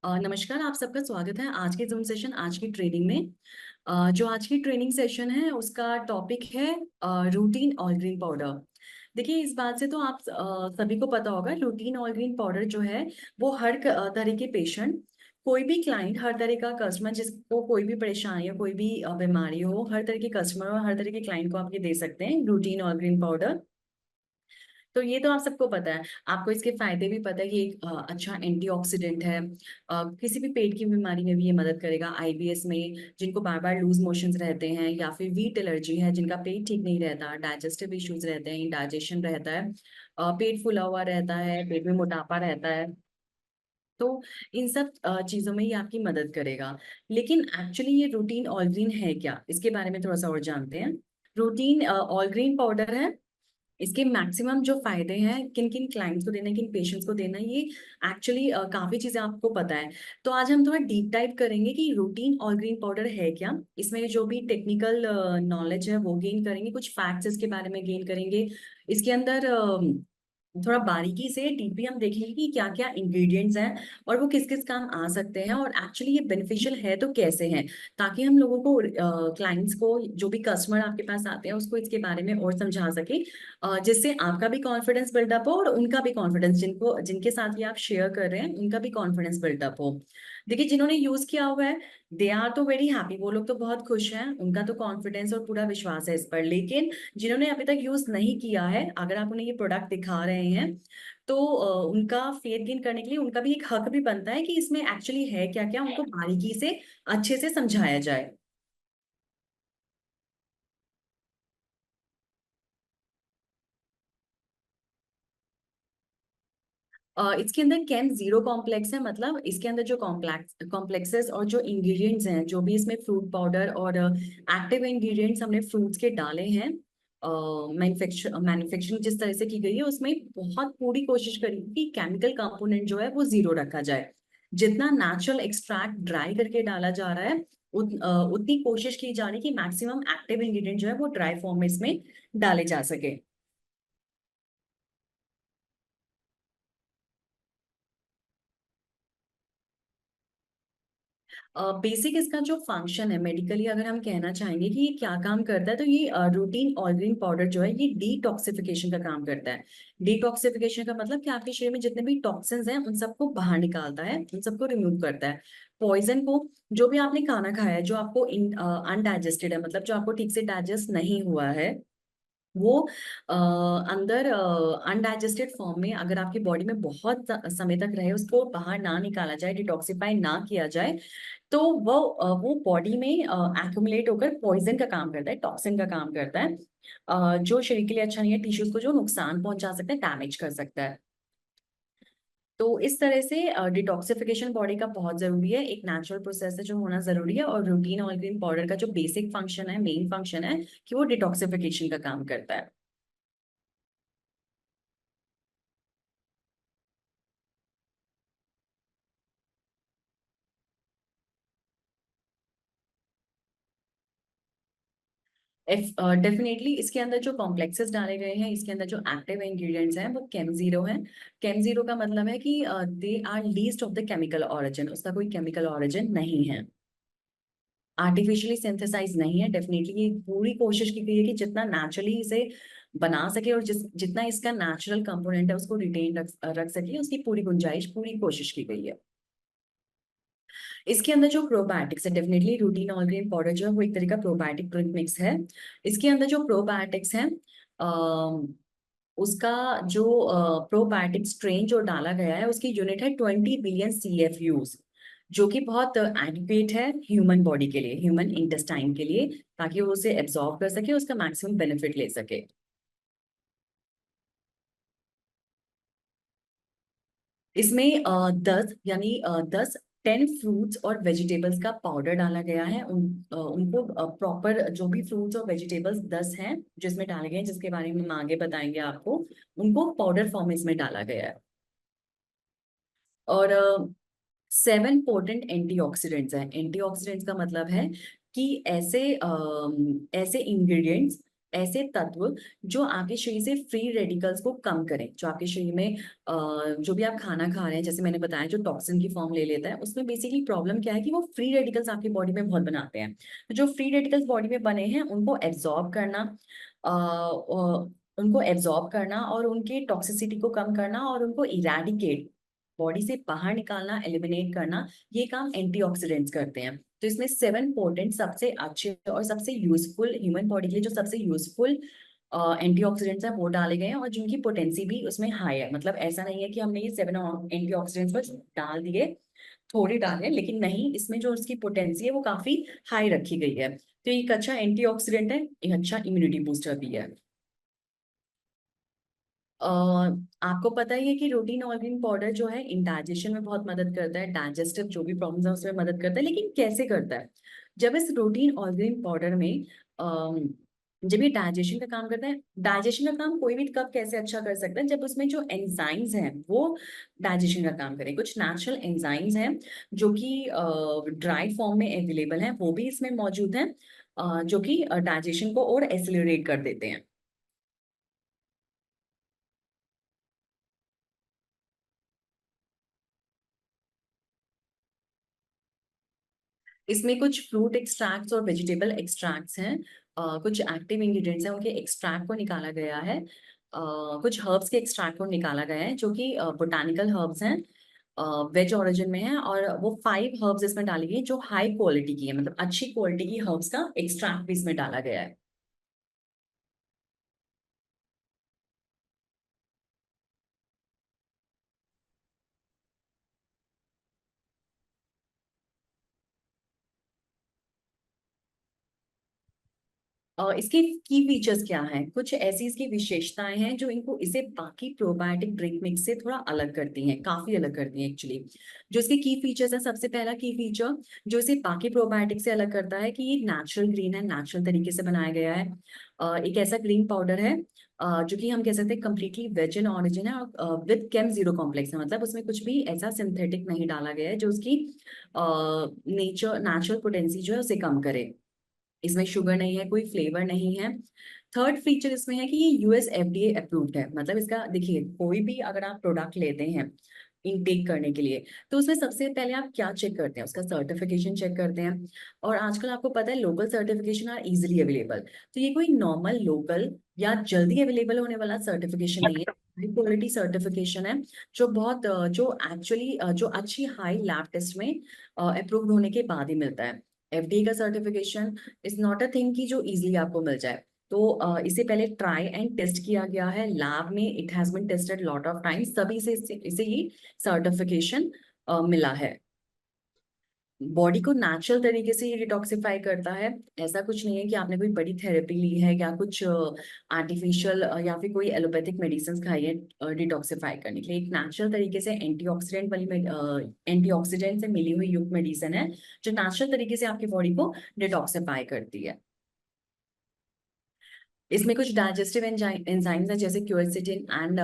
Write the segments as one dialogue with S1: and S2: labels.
S1: नमस्कार, आप सबका स्वागत है आज के जूम सेशन आज की ट्रेनिंग में। जो आज की ट्रेनिंग सेशन है उसका टॉपिक है रूटीन ऑल ग्रीन पाउडर। देखिए, इस बात से तो आप सभी को पता होगा, रूटीन ऑल ग्रीन पाउडर जो है वो हर तरह के पेशेंट, कोई भी क्लाइंट, हर तरह का कस्टमर जिसको कोई भी परेशानी हो, कोई भी बीमारी हो, हर तरह के कस्टमर और हर तरह के क्लाइंट को आप ये दे सकते हैं रूटीन ऑल ग्रीन पाउडर। तो ये तो आप सबको पता है। आपको इसके फायदे भी पता है कि एक अच्छा एंटीऑक्सीडेंट है। किसी भी पेट की बीमारी में भी ये मदद करेगा। आईबीएस में जिनको बार बार लूज मोशंस रहते हैं, या फिर वीट एलर्जी है, जिनका पेट ठीक नहीं रहता, डाइजेस्टिव इश्यूज रहते हैं, इंडाइजेशन रहता है, पेट फूला हुआ रहता है, पेट में मोटापा रहता है, तो इन सब चीजों में ये आपकी मदद करेगा। लेकिन एक्चुअली ये रूटीन ऑल ग्रीन है क्या, इसके बारे में थोड़ा सा और जानते हैं। रूटीन ऑल ग्रीन पाउडर है। इसके मैक्सिमम जो फायदे हैं, किन किन क्लाइंट्स को देना है, किन पेशेंट्स को देना है, ये एक्चुअली काफी चीजें आपको पता है। तो आज हम थोड़ा डीप डाइव करेंगे कि रूटीन ऑल ग्रीन पाउडर है क्या। इसमें जो भी टेक्निकल नॉलेज है वो गेन करेंगे, कुछ फैक्ट्स इसके बारे में गेन करेंगे। इसके अंदर थोड़ा बारीकी से डीपली हम देखेंगे कि क्या क्या इंग्रेडिएंट्स हैं और वो किस किस काम आ सकते हैं, और एक्चुअली ये बेनिफिशियल है तो कैसे हैं, ताकि हम लोगों को, क्लाइंट्स को, जो भी कस्टमर आपके पास आते हैं उसको इसके बारे में और समझा सके, जिससे आपका भी कॉन्फिडेंस बिल्डअप हो और उनका भी कॉन्फिडेंस, जिनको जिनके साथ ये आप शेयर कर रहे हैं उनका भी कॉन्फिडेंस बिल्डअप हो। देखिए, जिन्होंने यूज किया हुआ है दे आर तो वेरी हैप्पी, वो लोग तो बहुत खुश हैं, उनका तो कॉन्फिडेंस और पूरा विश्वास है इस पर। लेकिन जिन्होंने अभी तक यूज नहीं किया है, अगर आप उन्हें ये प्रोडक्ट दिखा रहे हैं, तो उनका फेथ गेन करने के लिए उनका भी एक हक भी बनता है कि इसमें एक्चुअली है क्या क्या, उनको बारीकी से अच्छे से समझाया जाए। इसके अंदर कैम जीरो कॉम्प्लेक्स है, मतलब इसके अंदर जो कॉम्प्लेक्सेस और जो इंग्रेडिएंट्स हैं, जो भी इसमें फ्रूट पाउडर और एक्टिव इंग्रेडिएंट्स हमने फ्रूट्स के डाले हैं, मैन्युफैक्चरिंग जिस तरह से की गई है उसमें बहुत पूरी कोशिश करी कि केमिकल कंपोनेंट जो है वो जीरो रखा जाए। जितना नेचुरल एक्सट्रैक्ट ड्राई करके डाला जा रहा है, उतनी कोशिश की जा रही है कि मैक्सिमम एक्टिव इंग्रेडिएंट जो है वो ड्राई फॉर्म में इसमें डाले जा सके। बेसिक इसका जो फंक्शन है, मेडिकली अगर हम कहना चाहेंगे कि ये क्या काम करता है, तो ये रूटीन ऑलग्रीन पाउडर जो है ये डिटॉक्सिफिकेशन का काम करता है। डिटॉक्सिफिकेशन का मतलब कि आपके शरीर में जितने भी टॉक्सिन्स हैं उन सबको बाहर निकालता है, उन सबको रिमूव करता है। पॉइजन को, जो भी आपने खाना खाया है जो आपको अनडाइजेस्टेड है, मतलब जो आपको ठीक से डाइजेस्ट नहीं हुआ है, वो अंदर अनडाइजेस्टेड फॉर्म में अगर आपकी बॉडी में बहुत समय तक रहे, उसको बाहर ना निकाला जाए, डिटॉक्सिफाई ना किया जाए, तो वो बॉडी में एक्युमुलेट होकर पॉइजन का काम करता है, टॉक्सिन का काम करता है, जो शरीर के लिए अच्छा नहीं है, टिश्यूज को जो नुकसान पहुंचा सकता है, डैमेज कर सकता है। तो इस तरह से डिटॉक्सिफिकेशन बॉडी का बहुत जरूरी है, एक नेचुरल प्रोसेस है जो होना जरूरी है, और रूटीन ऑल ग्रीन पाउडर का जो बेसिक फंक्शन है, मेन फंक्शन है, कि वो डिटॉक्सिफिकेशन का काम करता है। डेफिनेटली इसके अंदर जो कॉम्प्लेक्सेस डाले गए हैं, इसके अंदर जो एक्टिव इंग्रेडिएंट्स हैं वो केम जीरो है। केम जीरो का मतलब है कि they are least of the chemical origin, उसका कोई केमिकल ऑरिजिन नहीं है, आर्टिफिशियली सिंथेसाइज नहीं है। डेफिनेटली ये पूरी कोशिश की गई है कि जितना नेचुरली इसे बना सके, और जितना इसका नेचुरल कंपोनेंट है उसको रिटेन रख सके, उसकी पूरी गुंजाइश, पूरी कोशिश की गई है। इसके अंदर जो प्रोबायोटिक्स है, definitely routine all green powder जो है वो एक तरह का प्रोबायोटिक ड्रिंक मिक्स है। इसके अंदर जो प्रोबायोटिक्स हैं, उसका जो प्रोबायोटिक स्ट्रेन जो डाला गया है उसकी यूनिट है 20 बिलियन CFUs, जो कि बहुत एडिक्वेट है ह्यूमन बॉडी के लिए, ह्यूमन इंटेस्टाइन के लिए, ताकि वो उसे एब्जॉर्ब कर सके, उसका मैक्सिमम बेनिफिट ले सके। इसमें 10 और वेजिटेबल्स का पाउडर डाला गया है। उनको प्रॉपर, जो भी फ्रूट्स और वेजिटेबल्स 10 हैं जिसमें डाले गए हैं, जिसके बारे में हम आगे बताएंगे आपको, उनको पाउडर फॉर्म में इसमें डाला गया है। और 7 पोटेंट एंटीऑक्सीडेंट्स हैं। एंटीऑक्सीडेंट्स का मतलब है कि ऐसे इंग्रेडिएंट्स ऐसे तत्व जो आपके शरीर से फ्री रेडिकल्स को कम करें, जो आपके शरीर में जो भी आप खाना खा रहे हैं, जैसे मैंने बताया, जो टॉक्सिन की फॉर्म ले लेता है, उसमें बेसिकली प्रॉब्लम क्या है कि वो फ्री रेडिकल्स आपकी बॉडी में बहुत बनाते हैं। तो जो फ्री रेडिकल्स बॉडी में बने हैं उनको एब्जॉर्ब करना, उनको एब्जॉर्ब करना और उनकी टॉक्सिसिटी को कम करना और उनको इरेडिकेट, बॉडी से बाहर निकालना, एलिमिनेट करना, ये काम एंटीऑक्सीडेंट्स करते हैं। तो इसमें 7 पोटेंट सबसे अच्छे और सबसे यूजफुल, ह्यूमन बॉडी के लिए जो सबसे यूजफुल एंटीऑक्सीडेंट्स हैं वो डाले गए हैं, और जिनकी पोटेंसी भी उसमें हाई है। मतलब ऐसा नहीं है कि हमने ये 7 एंटीऑक्सीडेंट्स बस डाल दिए, थोड़े डाले, लेकिन नहीं, इसमें जो उसकी पोटेंसी है वो काफी हाई रखी गई है। तो ये एक अच्छा एंटीऑक्सीडेंट है, एक अच्छा इम्यूनिटी बूस्टर भी है। अ, आपको पता ही है कि रूटीन ऑर्गेनिक पाउडर जो है इंडाइजेशन में बहुत मदद करता है, डाइजेस्टिव जो भी प्रॉब्लम्स है उसमें मदद करता है, लेकिन कैसे करता है? जब इस रूटीन ऑर्गेनिक पाउडर में जब ये डाइजेशन का काम करता है, डाइजेशन का काम कोई भी कब कैसे अच्छा कर सकता है? जब उसमें जो एंजाइम्स हैं वो डाइजेशन का काम करें। कुछ नेचुरल एंजाइम्स हैं जो कि ड्राई फॉर्म में अवेलेबल हैं, वो भी इसमें मौजूद हैं, जो कि डाइजेशन को और एक्सेलरेट कर देते हैं। इसमें कुछ फ्रूट एक्सट्रैक्ट्स और वेजिटेबल एक्सट्रैक्ट्स हैं, कुछ एक्टिव इंग्रेडिएंट्स हैं, उनके एक्सट्रैक्ट को निकाला गया है, कुछ हर्ब्स के एक्सट्रैक्ट को निकाला गया है जो कि बोटानिकल हर्ब्स हैं, वेज ओरिजिन में है, और वो 5 हर्ब्स इसमें डाली गई जो हाई क्वालिटी की है, मतलब अच्छी क्वालिटी की हर्ब्स का एक्सट्रैक्ट भी इसमें डाला गया है। इसके की फीचर्स क्या हैं? कुछ ऐसी इसकी विशेषताएं हैं जो इनको इसे बाकी प्रोबायोटिक ड्रिंक मिक्स से थोड़ा अलग करती हैं, काफी अलग करती हैं एक्चुअली। जो इसके की फीचर्स है, सबसे पहला की फीचर जो इसे बाकी प्रोबायोटिक से अलग करता है कि ये नेचुरल ग्रीन है, नेचुरल तरीके से बनाया गया है। एक ऐसा ग्रीन पाउडर है जो कि हम कह सकते हैं कम्प्लीटली वेज इन ऑरिजिन है, और विद केम जीरो कॉम्प्लेक्स है, मतलब उसमें कुछ भी ऐसा सिंथेटिक नहीं डाला गया है जो उसकी नेचुरल पोटेंसी जो है उसे कम करे। इसमें शुगर नहीं है, कोई फ्लेवर नहीं है। थर्ड फीचर इसमें है कि ये यूएस एफडीए अप्रूव्ड है, मतलब इसका देखिए, कोई भी अगर आप प्रोडक्ट लेते हैं इनटेक करने के लिए, तो उसमें सबसे पहले आप क्या चेक करते हैं? उसका सर्टिफिकेशन चेक करते हैं। और आजकल आपको पता है local certification are easily available, तो ये कोई नॉर्मल लोकल या जल्दी अवेलेबल होने वाला सर्टिफिकेशन नहीं है, हाई क्वालिटी सर्टिफिकेशन है, जो बहुत जो एक्चुअली जो अच्छी हाई लैब टेस्ट में अप्रूव्ड होने के बाद ही मिलता है। एफडीए का certification is not a thing कि जो इजीली आपको मिल जाए। तो इसे पहले ट्राई एंड टेस्ट किया गया है लैब में, it has been tested lot of times, तभी से इसे ही सर्टिफिकेशन मिला है। बॉडी को नेचुरल तरीके से ये डिटॉक्सिफाई करता है। ऐसा कुछ नहीं है कि आपने कोई बड़ी थेरेपी ली है या कुछ आर्टिफिशियल या फिर कोई एलोपैथिक मेडिसिन खाई है डिटॉक्सिफाई करने के लिए। एक नेचुरल तरीके से एंटीऑक्सीडेंट वाली एंटीऑक्सीडेंट से मिली हुई युक्त मेडिसिन है जो नेचुरल तरीके से आपकी बॉडी को डिटॉक्सिफाई करती है। इसमें कुछ डाइजेस्टिव एंजाइम्स हैं जैसे क्यूरसेटिन एंड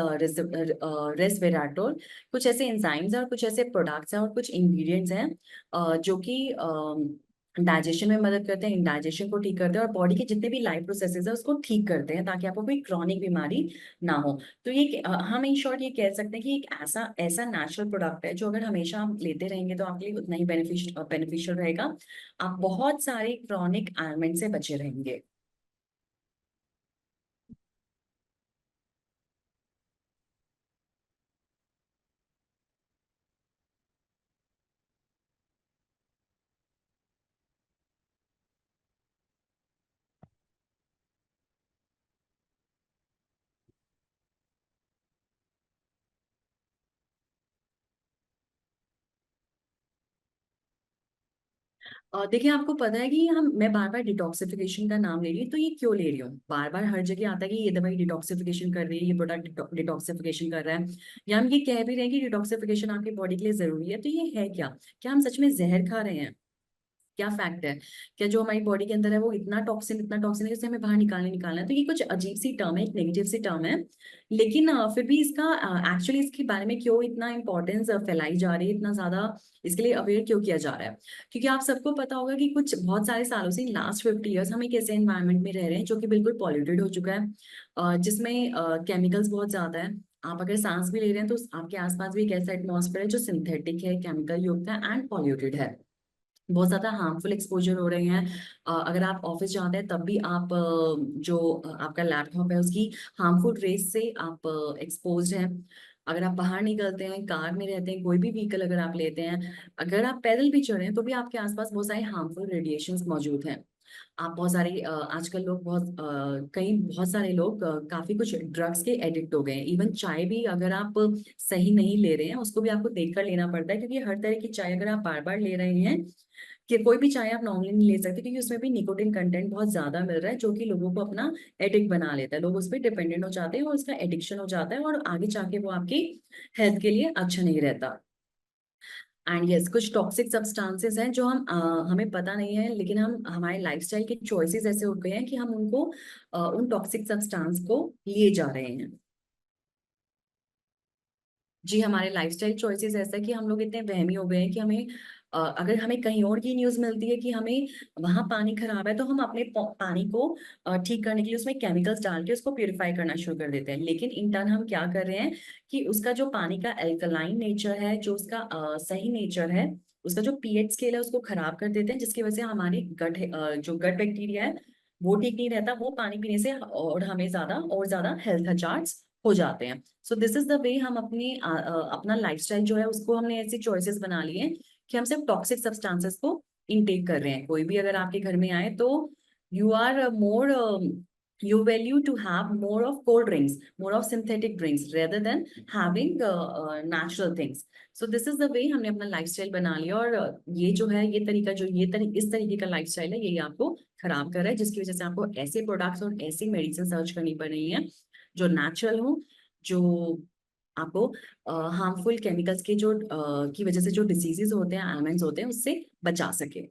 S1: रेस्वेराट्रोल। कुछ ऐसे एंजाइम्स हैं और कुछ ऐसे प्रोडक्ट्स हैं और कुछ इंग्रेडिएंट्स हैं जो कि डाइजेशन में मदद करते हैं, इंडाइजेशन को ठीक करते हैं, और बॉडी के जितने भी लाइफ प्रोसेसेस है उसको ठीक करते हैं ताकि आपको कोई क्रॉनिक बीमारी ना हो। तो ये हम इन शॉर्ट ये कह सकते हैं कि एक ऐसा ऐसा नेचुरल प्रोडक्ट है जो अगर हमेशा आप लेते रहेंगे तो आपके लिए उतना ही बेनिफिशियल रहेगा। आप बहुत सारे क्रॉनिक एलिमेंट से बचे रहेंगे। देखिए, आपको पता है कि हम मैं बार बार डिटॉक्सिफिकेशन का नाम ले रही हूँ, तो ये क्यों ले रही हूँ? बार बार हर जगह आता है कि ये दवाई डिटॉक्सिफिकेशन कर रही है, ये प्रोडक्ट डिटॉक्सिफिकेशन कर रहा है, या हम ये कह भी रहे हैं कि डिटॉक्सिफिकेशन आपकी बॉडी के लिए जरूरी है, तो ये है क्या? क्या हम सच में जहर खा रहे हैं? क्या फैक्ट है, क्या जो हमारी बॉडी के अंदर है वो इतना टॉक्सिन है जिसे हमें बाहर निकालना है। तो ये कुछ अजीब सी टर्म है, एक नेगेटिव सी टर्म है, लेकिन फिर भी इसका एक्चुअली इसके बारे में क्यों इतना इंपॉर्टेंस फैलाई जा रही है, इतना ज्यादा इसके लिए अवेयर क्यों किया जा रहा है, क्योंकि आप सबको पता होगा कि कुछ बहुत सारे सालों से लास्ट 50 ईयर्स हम एक ऐसे एनवायरनमेंट में रह रहे हैं जो कि बिल्कुल पॉल्यूटेड हो चुका है, जिसमें केमिकल्स बहुत ज्यादा है। आप अगर सांस भी ले रहे हैं तो आपके आसपास भी एक ऐसा एटमॉस्फेयर है जो सिंथेटिक है, केमिकल युक्त है एंड पॉल्यूटेड है। बहुत ज्यादा हार्मफुल एक्सपोजर हो रहे हैं। अगर आप ऑफिस जाते हैं तब भी आप जो आपका लैपटॉप है उसकी हार्मफुल रेस से आप एक्सपोज हैं। अगर आप बाहर निकलते हैं, कार में रहते हैं, कोई भी व्हीकल अगर आप लेते हैं, अगर आप पैदल भी चल रहे हैं तो भी आपके आसपास बहुत सारे हार्मफुल रेडिएशंस मौजूद हैं। आप बहुत सारे आजकल लोग कई बहुत सारे लोग काफी कुछ ड्रग्स के एडिक्ट हो गए हैं। इवन चाय भी अगर आप सही नहीं ले रहे हैं उसको भी आपको देखकर लेना पड़ता है, क्योंकि हर तरह की चाय अगर आप बार बार ले रहे हैं, कि कोई भी चाय आप नॉर्मली नहीं ले सकते, क्योंकि उसमें भी निकोटिन कंटेंट बहुत ज्यादा मिल रहा है जो कि लोगों को अपना एडिक्ट बना लेता है। लोग उस पर डिपेंडेंट हो जाते हैं और उसका एडिक्शन हो जाता है और आगे जाके वो आपकी हेल्थ के लिए अच्छा नहीं रहता। एंड यस, कुछ टॉक्सिक सब्सटेंसेस हैं जो हमें पता नहीं है, लेकिन हम हमारे लाइफस्टाइल के चॉइसेस ऐसे हो गए हैं कि हम उनको उन टॉक्सिक सब्सटेंस को लिए जा रहे हैं। जी, हमारे लाइफस्टाइल चॉइसेस ऐसा है कि हम लोग इतने वहमी हो गए हैं कि अगर हमें कहीं और की न्यूज मिलती है कि हमें वहां पानी खराब है, तो हम अपने पानी को ठीक करने के लिए उसमें केमिकल्स डाल के उसको प्यूरिफाई करना शुरू कर देते हैं। लेकिन इन टर्न हम क्या कर रहे हैं कि उसका जो पानी का एल्कलाइन नेचर है, जो उसका सही नेचर है, उसका जो पीएच स्केल है उसको खराब कर देते हैं, जिसकी वजह से हमारी जो गट बैक्टीरिया है वो ठीक नहीं रहता। वो पानी पीने से और हमें ज्यादा और ज्यादा हेल्थ हजार्ड्स हो जाते हैं। So this is the way हम अपना लाइफस्टाइल जो है उसको हमने ऐसी चॉइसेस बना ली है कि हम सिर्फ टॉक्सिक सब्सटेंसेस को इनटेक कर रहे हैं। कोई भी अगर आपके घर में आए तो you are more you value to have more of cold drinks, more of synthetic drinks rather than having natural things. So this is the way हमने अपना लाइफस्टाइल बना लिया, और ये जो है ये तरीका जो इस तरीके का लाइफस्टाइल है यही आपको खराब कर रहा है, जिसकी वजह से आपको ऐसे प्रोडक्ट्स और ऐसी मेडिसिन सर्च करनी पड़ रही है जो नेचुरल हो, जो आपको हार्मफुल केमिकल्स के की वजह से जो डिसीजेज होते हैं, एलिमेंट्स होते हैं, उससे बचा सके।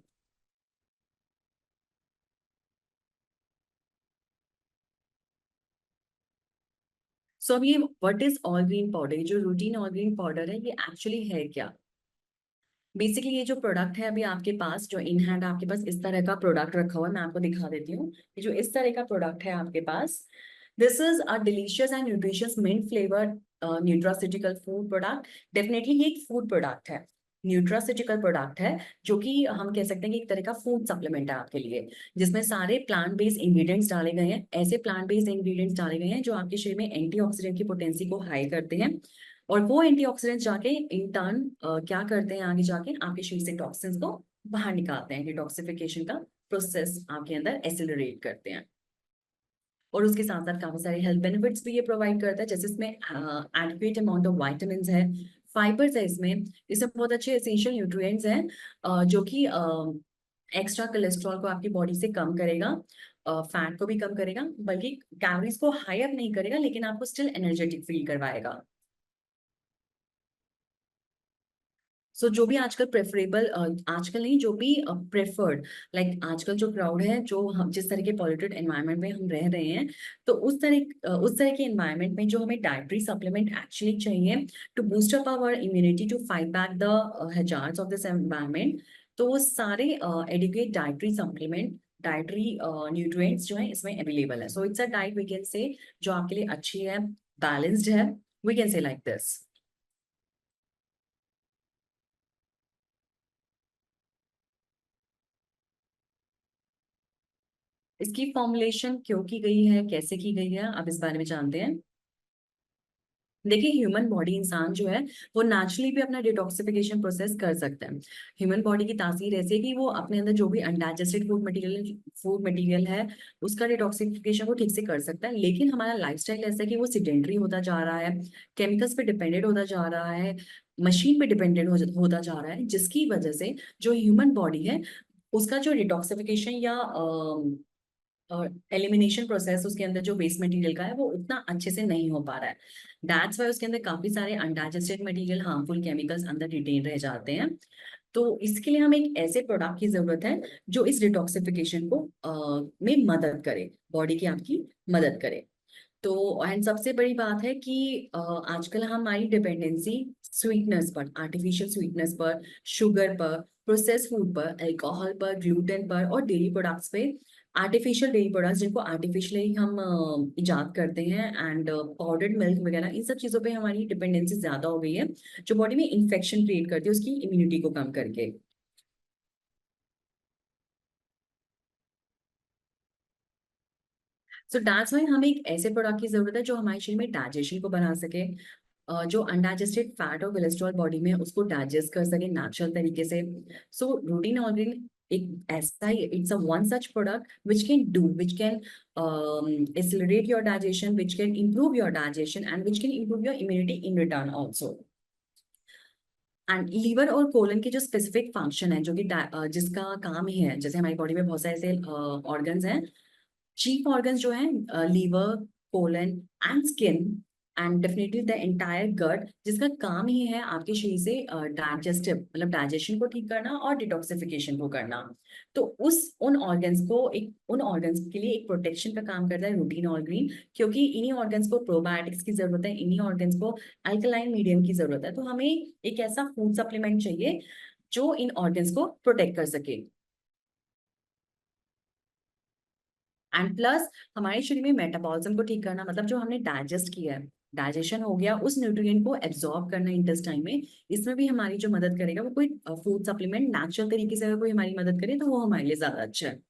S1: सो अब ये what is all green powder, ये जो रूटीन ऑल ग्रीन पाउडर है ये एक्चुअली है क्या? बेसिकली ये जो प्रोडक्ट है अभी आपके पास जो इन हैंड आपके पास इस तरह का प्रोडक्ट रखा हुआ है, मैं आपको दिखा देती हूँ। ये जो इस तरह का प्रोडक्ट है आपके पास, this is a delicious and nutritious mint flavoured nutraceutical food product. Definitely ये एक फूड प्रोडक्ट है, न्यूट्रासिटिकल प्रोडक्ट है, जो कि हम कह सकते हैं कि एक तरह का फूड सप्लीमेंट है आपके लिए, जिसमें सारे प्लांट बेस्ड इंग्रेडिएंट्स डाले गए हैं। ऐसे प्लांट बेस्ड इंग्रेडिएंट्स डाले गए हैं जो आपके शरीर में एंटीऑक्सीडेंट की पोटेंसी को हाई करते हैं, और वो एंटीऑक्सीडेंट जाके इन टर्न क्या करते हैं, आगे जाके आपके शरीर से टॉक्सिन्स को बाहर निकालते हैं। डिटॉक्सिफिकेशन का प्रोसेस आपके अंदर एक्सेलरेट करते हैं, और उसके साथ साथ काफी सारे हेल्थ बेनिफिट्स भी ये प्रोवाइड करता है, जैसे इसमें एडिक्वेट अमाउंट ऑफ विटामिन है, फाइबर्स है, इसमें बहुत अच्छे एसेंशियल न्यूट्रिएंट्स हैं, जो कि एक्स्ट्रा कोलेस्ट्रॉल को आपकी बॉडी से कम करेगा, फैट को भी कम करेगा, बल्कि कैलोरीज को हाई अप नहीं करेगा, लेकिन आपको स्टिल एनर्जेटिक फील करवाएगा। सो जो भी आजकल प्रेफरेबल, आजकल नहीं, जो भी प्रेफर्ड, लाइक आजकल जो क्राउड है, जो हम जिस तरह के पॉल्यूटेड एनवायरनमेंट में हम रह रहे हैं, तो उस तरह के एनवायरनमेंट में जो हमें डाइटरी सप्लीमेंट एक्चुअली चाहिए to boost up our immunity to fight back the hazards of this environment, तो वो सारे adequate dietary supplement, dietary nutrients जो है इसमें अवेलेबल है। So it's a diet we can say जो आपके लिए अच्छी है, बैलेंस्ड है, we can say like this. इसकी फॉर्मुलेशन क्यों की गई है, कैसे की गई है, अब इस बारे में जानते हैं। देखिए, ह्यूमन बॉडी, इंसान जो है वो नेचुरली भी अपना डिटॉक्सिफिकेशन प्रोसेस कर सकता है। ह्यूमन बॉडी की तासीर ऐसी है कि वो अपने अंदर जो भी अनडाइजेस्टेड फूड मटेरियल है उसका डिटॉक्सिफिकेशन वो ठीक से कर सकता है। लेकिन हमारा लाइफस्टाइल ऐसा है कि वो सिडेंटरी होता जा रहा है, केमिकल्स पे डिपेंडेंट होता जा रहा है, मशीन पे डिपेंडेंट होता जा रहा है, जिसकी वजह से जो ह्यूमन बॉडी है उसका जो डिटॉक्सिफिकेशन या और एलिमिनेशन प्रोसेस उसके अंदर जो वेस्ट मटेरियल का है वो उतना अच्छे से नहीं हो पा रहा है। दैट्स वाई उसके अंदर काफी सारे अनडाइजेस्टेड मटेरियल, हार्मफुल केमिकल्स अंदर रिटेन रह जाते हैं। तो इसके लिए हमें एक ऐसे प्रोडक्ट की जरूरत है जो इस डिटॉक्सिफिकेशन को में मदद करे, बॉडी की आपकी मदद करे। तो एंड सबसे बड़ी बात है कि आजकल हमारी डिपेंडेंसी स्वीटनेस पर, आर्टिफिशियल स्वीटनेस पर, शुगर पर, प्रोसेस फूड पर, अल्कोहल पर, ग्लूटेन पर और डेयरी प्रोडक्ट्स पे, आर्टिफिशियल डेयरी प्रोडक्ट्स जिनको आर्टिफिशियली हम इजाद करते हैं, एंड पाउडर्ड मिल्क वगैरह, इन सब चीज़ों पे हमारी डिपेंडेंसी ज़्यादा हो गई है, जो बॉडी में इन्फेक्शन क्रिएट करती है उसकी इम्यूनिटी को कम करके। सो दैट्स वाई हमें एक ऐसे प्रोडक्ट की जरूरत है जो हमारे शरीर में डाइजेशन को बना सके, जो अनडाइजेस्टेड फैट और कोलेस्ट्रॉल बॉडी में उसको डाइजेस्ट कर सके नेचुरल तरीके से। सो रूटीन ऑर्गेनिक एक ऐसा ही, it's a one such product which can accelerate your digestion, which can improve your digestion and which can improve your immunity in return also। And liver और कोलन के जो स्पेसिफिक फंक्शन है, जो कि जिसका काम ही है, जैसे हमारी बॉडी में बहुत सारे ऐसे ऑर्गन्स हैं, चीफ ऑर्गन्स जो हैं, liver, colon and skin and definitely the entire gut, जिसका काम ही है आपके शरीर से डाइजेस्टिव मतलब डाइजेशन को ठीक करना और डिटॉक्सिफिकेशन को करना। तो उस उन ऑर्गन्स के लिए एक प्रोटेक्शन का काम करता है रूटीन ऑर्गेन, क्योंकि इन्हीं ऑर्गन्स को प्रोबायोटिक्स की जरूरत है, इन्हीं ऑर्गन्स को अल्कलाइन मीडियम की जरूरत है। तो हमें एक ऐसा फूड सप्लीमेंट चाहिए जो इन ऑर्गन्स को प्रोटेक्ट कर सके। एंड प्लस हमारे शरीर में मेटाबॉलिज्म को ठीक करना, मतलब जो हमने डाइजेस्ट किया है, डाइजेशन हो गया, उस न्यूट्रिएंट को एब्जॉर्ब करना इंटेस्टाइन में, इसमें भी हमारी जो मदद करेगा वो कोई फूड सप्लीमेंट नेचुरल तरीके से अगर कोई हमारी मदद करे तो वो हमारे लिए ज्यादा अच्छा है।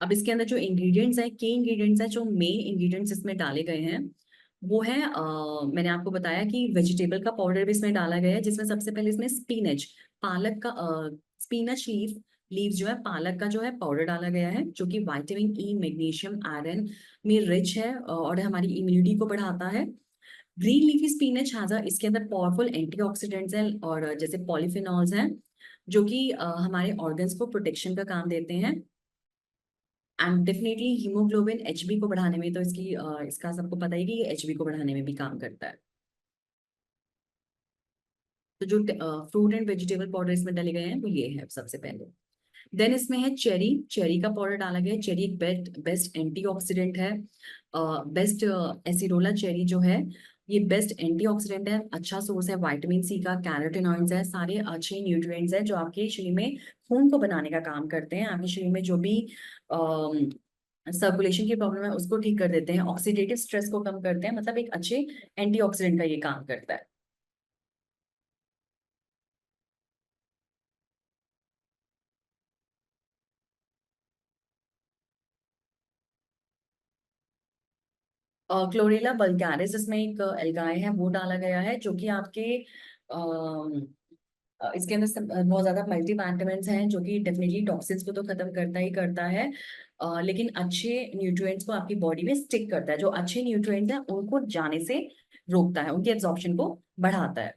S1: अब इसके अंदर जो इंग्रेडिएंट्स हैं, की इंग्रेडिएंट्स हैं, जो मेन इंग्रेडिएंट्स इसमें डाले गए हैं वो है, मैंने आपको बताया कि वेजिटेबल का पाउडर भी इसमें डाला गया है, जिसमें सबसे पहले इसमें स्पिनच, पालक का, स्पिनच लीव जो है, पालक का जो है पाउडर डाला गया है, जो कि विटामिन ई, मैग्नीशियम, आयरन में रिच है और हमारी इम्यूनिटी को बढ़ाता है। ग्रीन लीफी स्पिनच हैज इसके अंदर पावरफुल एंटीऑक्सीडेंट्स हैं, और जैसे पॉलीफिनॉल्स हैं, जो कि हमारे ऑर्गन्स को प्रोटेक्शन का काम देते हैं। एंड डेफिनेटली हीमोग्लोबिन, एचबी को बढ़ाने में, तो इसका सबको पता है कि ये एचबी को बढ़ाने में भी काम करता है। तो जो फ्रूट एंड वेजिटेबल पाउडर इसमें डाले गए हैं वो ये है सबसे पहले। देन इसमें है चेरी, चेरी का पाउडर डाला गया है। चेरी एक बेस्ट बेस्ट एंटीऑक्सीडेंट है। बेस्ट एसिरोला चेरी जो है, ये बेस्ट एंटीऑक्सीडेंट है, अच्छा सोर्स है विटामिन सी का, कैरोटीनॉइड्स है, सारे अच्छे न्यूट्रिएंट्स हैं जो आपके शरीर में खून को बनाने का काम करते हैं, आपके शरीर में जो भी सर्कुलेशन की प्रॉब्लम है उसको ठीक कर देते हैं, ऑक्सीडेटिव स्ट्रेस को कम करते हैं, मतलब एक अच्छे एंटीऑक्सीडेंट का ये काम करता है। क्लोरेला बल्गारिस इसमें एक एल्गाए है वो डाला गया है, जो कि आपके इसके अंदर बहुत ज्यादा मल्टी विटामिन्स हैं, जो कि डेफिनेटली टॉक्सिन्स को तो खत्म करता ही करता है, लेकिन अच्छे न्यूट्रिएंट्स को आपकी बॉडी में स्टिक करता है, जो अच्छे न्यूट्रिएंट्स हैं उनको जाने से रोकता है, उनकी एब्जॉर्प्शन को बढ़ाता है।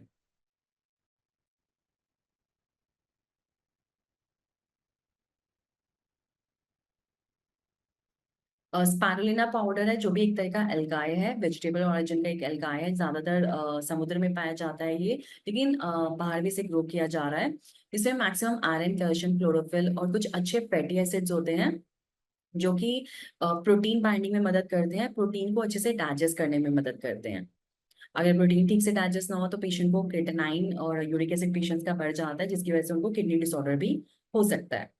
S1: स्पारुलिना पाउडर है, जो भी एक तरह का एल्गाए है, वेजिटेबल ऑरिजिन का एक एल्गाए है, ज्यादातर समुद्र में पाया जाता है ये, लेकिन बाहर भी इसे ग्रो किया जा रहा है। इसमें मैक्सिमम आयरन, कैल्शियम, क्लोरोफिल और कुछ अच्छे फैटी एसिड्स होते हैं, जो कि प्रोटीन बाइंडिंग में मदद करते हैं, प्रोटीन को अच्छे से डाइजेस्ट करने में मदद करते हैं। अगर प्रोटीन ठीक से डाइजेस्ट ना हो तो पेशेंट को क्रेटिनाइन और यूरिक एसिड पेशेंट्स का बढ़ जाता है, जिसकी वजह से उनको किडनी डिसऑर्डर भी हो सकता है।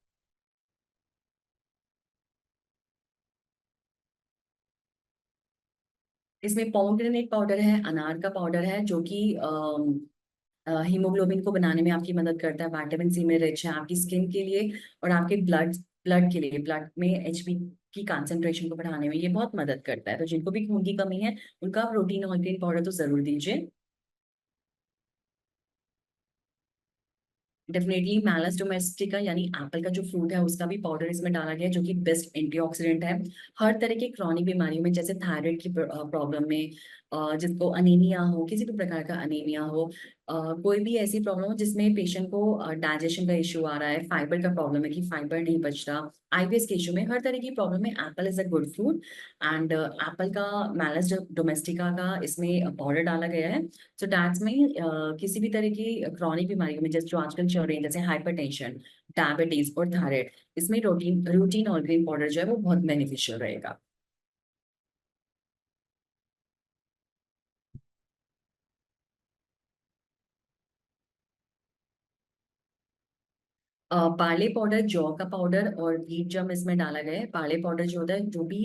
S1: इसमें पोमेग्रेनेट पाउडर है, अनार का पाउडर है, जो कि हीमोग्लोबिन को बनाने में आपकी मदद करता है, विटामिन सी में रिच है, आपकी स्किन के लिए और आपके ब्लड ब्लड के लिए, ब्लड में एचबी की कंसंट्रेशन को बढ़ाने में ये बहुत मदद करता है। तो जिनको भी खून की कमी है उनका प्रोटीन और ग्रीन पाउडर तो जरूर दीजिए। डेफिनेटली मैलस डोमेस्टिका यानी एप्पल का जो फ्रूट है उसका भी पाउडर इसमें डाला गया है, जो कि बेस्ट एंटीऑक्सीडेंट है, हर तरह के क्रॉनिक बीमारियों में, जैसे थायराइड की प्रॉब्लम में, जिसको अनीमिया हो, किसी भी प्रकार का अनीमिया हो, कोई भी ऐसी प्रॉब्लम हो जिसमें पेशेंट को डाइजेशन का इशू आ रहा है, फाइबर का प्रॉब्लम है कि फाइबर नहीं बच रहा, आईबीएस के इशू में, हर तरह की प्रॉब्लम में Apple is a good fruit. And Apple का मैलस डोमेस्टिका का इसमें पाउडर डाला गया है। सो दैट्स में किसी भी तरह की क्रॉनिक बीमारियों में, जैसे जो आजकल चल रही है, जैसे हाइपरटेंशन, डायबिटीज और थायराइड, इसमें रूटीन रूटीन और ग्रीन पाउडर जो है वो बहुत बेनिफिशियल रहेगा। पार्ले पाउडर, जौ का पाउडर और व्हीट जम इसमें डाला गया है। पार्ले पाउडर जो होता है, जो भी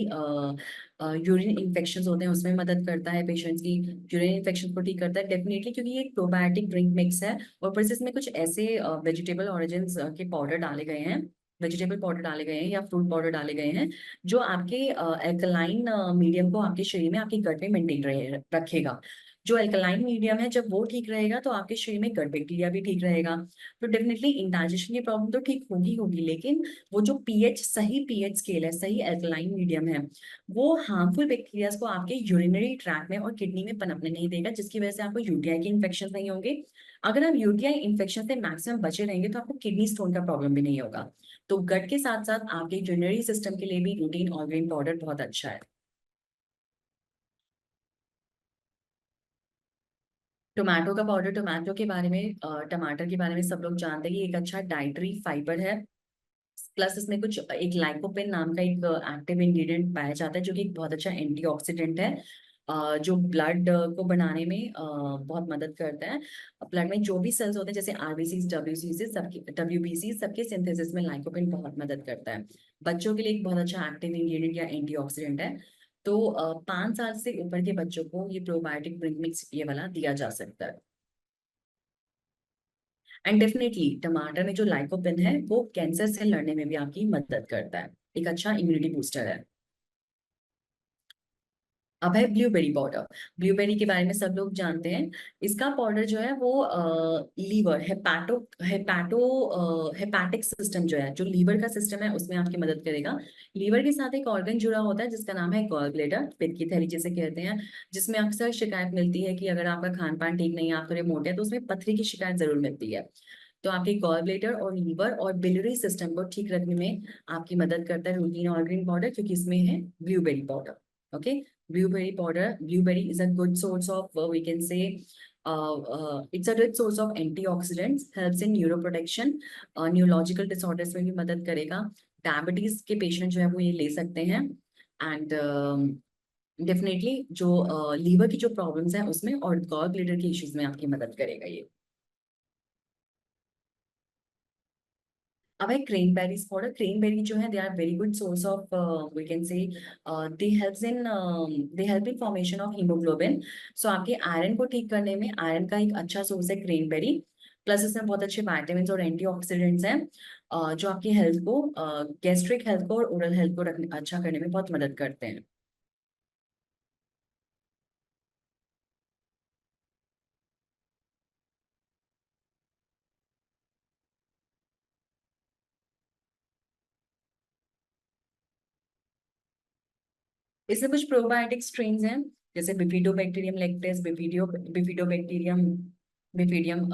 S1: यूरिन इन्फेक्शन होते हैं उसमें मदद करता है, पेशेंट्स की यूरिन इन्फेक्शन को ठीक करता है डेफिनेटली, क्योंकि ये एक प्रोबायोटिक ड्रिंक मिक्स है। और ऊपर से इसमें कुछ ऐसे वेजिटेबल ऑरिजिन्स के पाउडर डाले गए हैं, वेजिटेबल पाउडर डाले गए हैं या फ्रूट पाउडर डाले गए हैं, जो आपके एल्कलाइन मीडियम को आपके शरीर में, आपके गट में मेंटेन रखेगा। जो एल्कलाइन मीडियम है जब वो ठीक रहेगा तो आपके शरीर में गट बैक्टीरिया भी ठीक रहेगा। तो डेफिनेटली इंडाइजेशन की प्रॉब्लम तो ठीक होगी होगी, लेकिन वो जो पीएच, सही पीएच स्केल है, सही एल्कलाइन मीडियम है, वो हार्मफुल बैक्टीरियाज को आपके यूरिनरी ट्रैक में और किडनी में पनपने नहीं देगा, जिसकी वजह से आपको यूटीआई के इन्फेक्शन नहीं होंगे। अगर आप यूटीआई इन्फेक्शन से मैक्सिमम बचे रहेंगे तो आपको किडनी स्टोन का प्रॉब्लम भी नहीं होगा। तो गट के साथ साथ आपके यूरिनरी सिस्टम के लिए भी रूटीन ऑर्गेन पाउडर बहुत अच्छा है। टोमेटो का पाउडर, टोमेटो के बारे में, टमाटर के बारे में सब लोग जानते हैं कि एक अच्छा डाइटरी फाइबर है। प्लस इसमें कुछ एक लाइकोपेन नाम का एक एक्टिव इंग्रेडिएंट पाया जाता है, जो कि एक बहुत अच्छा एंटीऑक्सीडेंट है, जो ब्लड को बनाने में बहुत मदद करता है। ब्लड में जो भी सेल्स होते हैं, जैसे आरबीसी, डब्ल्यूसीसी, सबके डब्ल्यूबीसी, सबके सिंथेसिस में लाइकोपेन बहुत मदद करता है। बच्चों के लिए एक बहुत अच्छा एक्टिव इंग्रेडिएंट या एंटीऑक्सीडेंट है। तो 5 साल से ऊपर के बच्चों को ये प्रोबायोटिक ड्रिंक मिक्स ये वाला दिया जा सकता है। एंड डेफिनेटली टमाटर में जो लाइकोपेन है वो कैंसर से लड़ने में भी आपकी मदद करता है, एक अच्छा इम्यूनिटी बूस्टर है। अब है ब्लूबेरी पाउडर। ब्लूबेरी के बारे में सब लोग जानते हैं। इसका पाउडर जो है वो लीवर, हेपैटिक सिस्टम जो है, जो लीवर का सिस्टम है उसमें आपकी मदद करेगा। लीवर के साथ एक ऑर्गन जुड़ा होता है जिसका नाम है गॉल ब्लेडर, पित्त की थैली जिसे कहते हैं, जिसमें अक्सर शिकायत मिलती है कि अगर आपका खान पान ठीक नहीं है, आप थोड़े मोटे हैं, तो उसमें पथरी की शिकायत जरूर मिलती है। तो आपके गॉल ब्लेडर और लीवर और बिलियरी सिस्टम को ठीक रखने में आपकी मदद करता है रूटीन ऑर्गेनिक पाउडर, क्योंकि इसमें है blueberry powder. Okay, blueberry powder, blueberry is a good source of, we can say, it's a rich source of antioxidants, helps in neuro protection, neurological disorders में भी मदद करेगा। डायबिटीज के पेशेंट जो है वो ये ले सकते हैं। एंड डेफिनेटली जो लीवर की जो प्रॉब्लम्स है उसमें और गॉल ब्लेडर के इश्यूज में आपकी मदद करेगा ये। अब है क्रेनबेरीज पाउडर। क्रेनबेरी जो है, they are very good source of, we can say, they help in formation of haemoglobin. So आपके आयरन को ठीक करने में आयरन का एक अच्छा सोर्स है क्रेनबेरी। प्लस इसमें बहुत अच्छे वाइटामिन और एंटीऑक्सीडेंट्स हैं, जो आपकी हेल्थ को, गैस्ट्रिक हेल्थ को और ओरल हेल्थ को अच्छा करने में बहुत मदद करते हैं। इसमें कुछ प्रोबायोटिक स्ट्रेन्स हैं, जैसे bifidobacterium lactis, bifidobacterium bifidum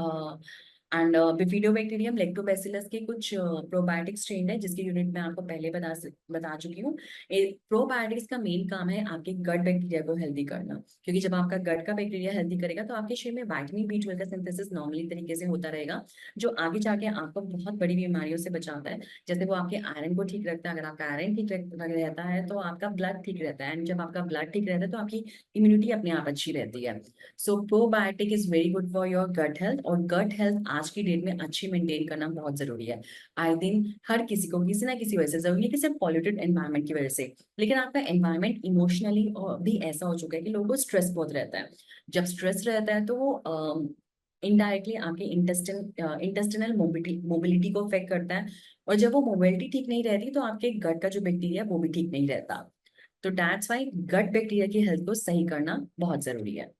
S1: and bifidobacterium lactobacillus के कुछ प्रोबायोटिक स्ट्रेन है, जिसकी यूनिट मैं आपको पहले बता चुकी हूँ। प्रोबायोटिक्स का मेन काम है आपके गट बैक्टीरिया को हेल्दी करना, क्योंकि जब आपका गट का बैक्टीरिया हेल्दी करेगा तो आपके शरीर में विटामिन बी 12 का सिंथेसिस नॉर्मली तरीके से होता रहेगा, जो आगे जाके आपको बहुत बड़ी बीमारियों से बचाता है। जैसे वो आपके आयरन को ठीक रखता है, अगर आपका आयरन ठीक रहता है तो आपका ब्लड ठीक रहता है, एंड जब आपका ब्लड ठीक रहता है तो आपकी इम्यूनिटी अपने आप अच्छी रहती है। So probiotic is very good for your gut health, और गट हेल्थ आज की डेट में अच्छी मेंटेन करना बहुत जरूरी है। आए दिन हर किसी को किसी ना किसी वजह से, जरूरी है कि सिर्फ पॉल्यूटेड एनवायरनमेंट की वजह से, लेकिन आपका एनवायरनमेंट इमोशनली और भी ऐसा हो चुका है कि लोगों को स्ट्रेस बहुत रहता है। जब स्ट्रेस रहता है तो वो इनडायरेक्टली आपके इंटेस्टिनल मोबिलिटी को अफेक्ट करता है, और जब वो मोबिलिटी ठीक नहीं रहती तो आपके गट का जो बैक्टीरिया वो भी ठीक नहीं रहता। तो दैट्स वाई गट बैक्टीरिया की हेल्थ को सही करना बहुत जरूरी है।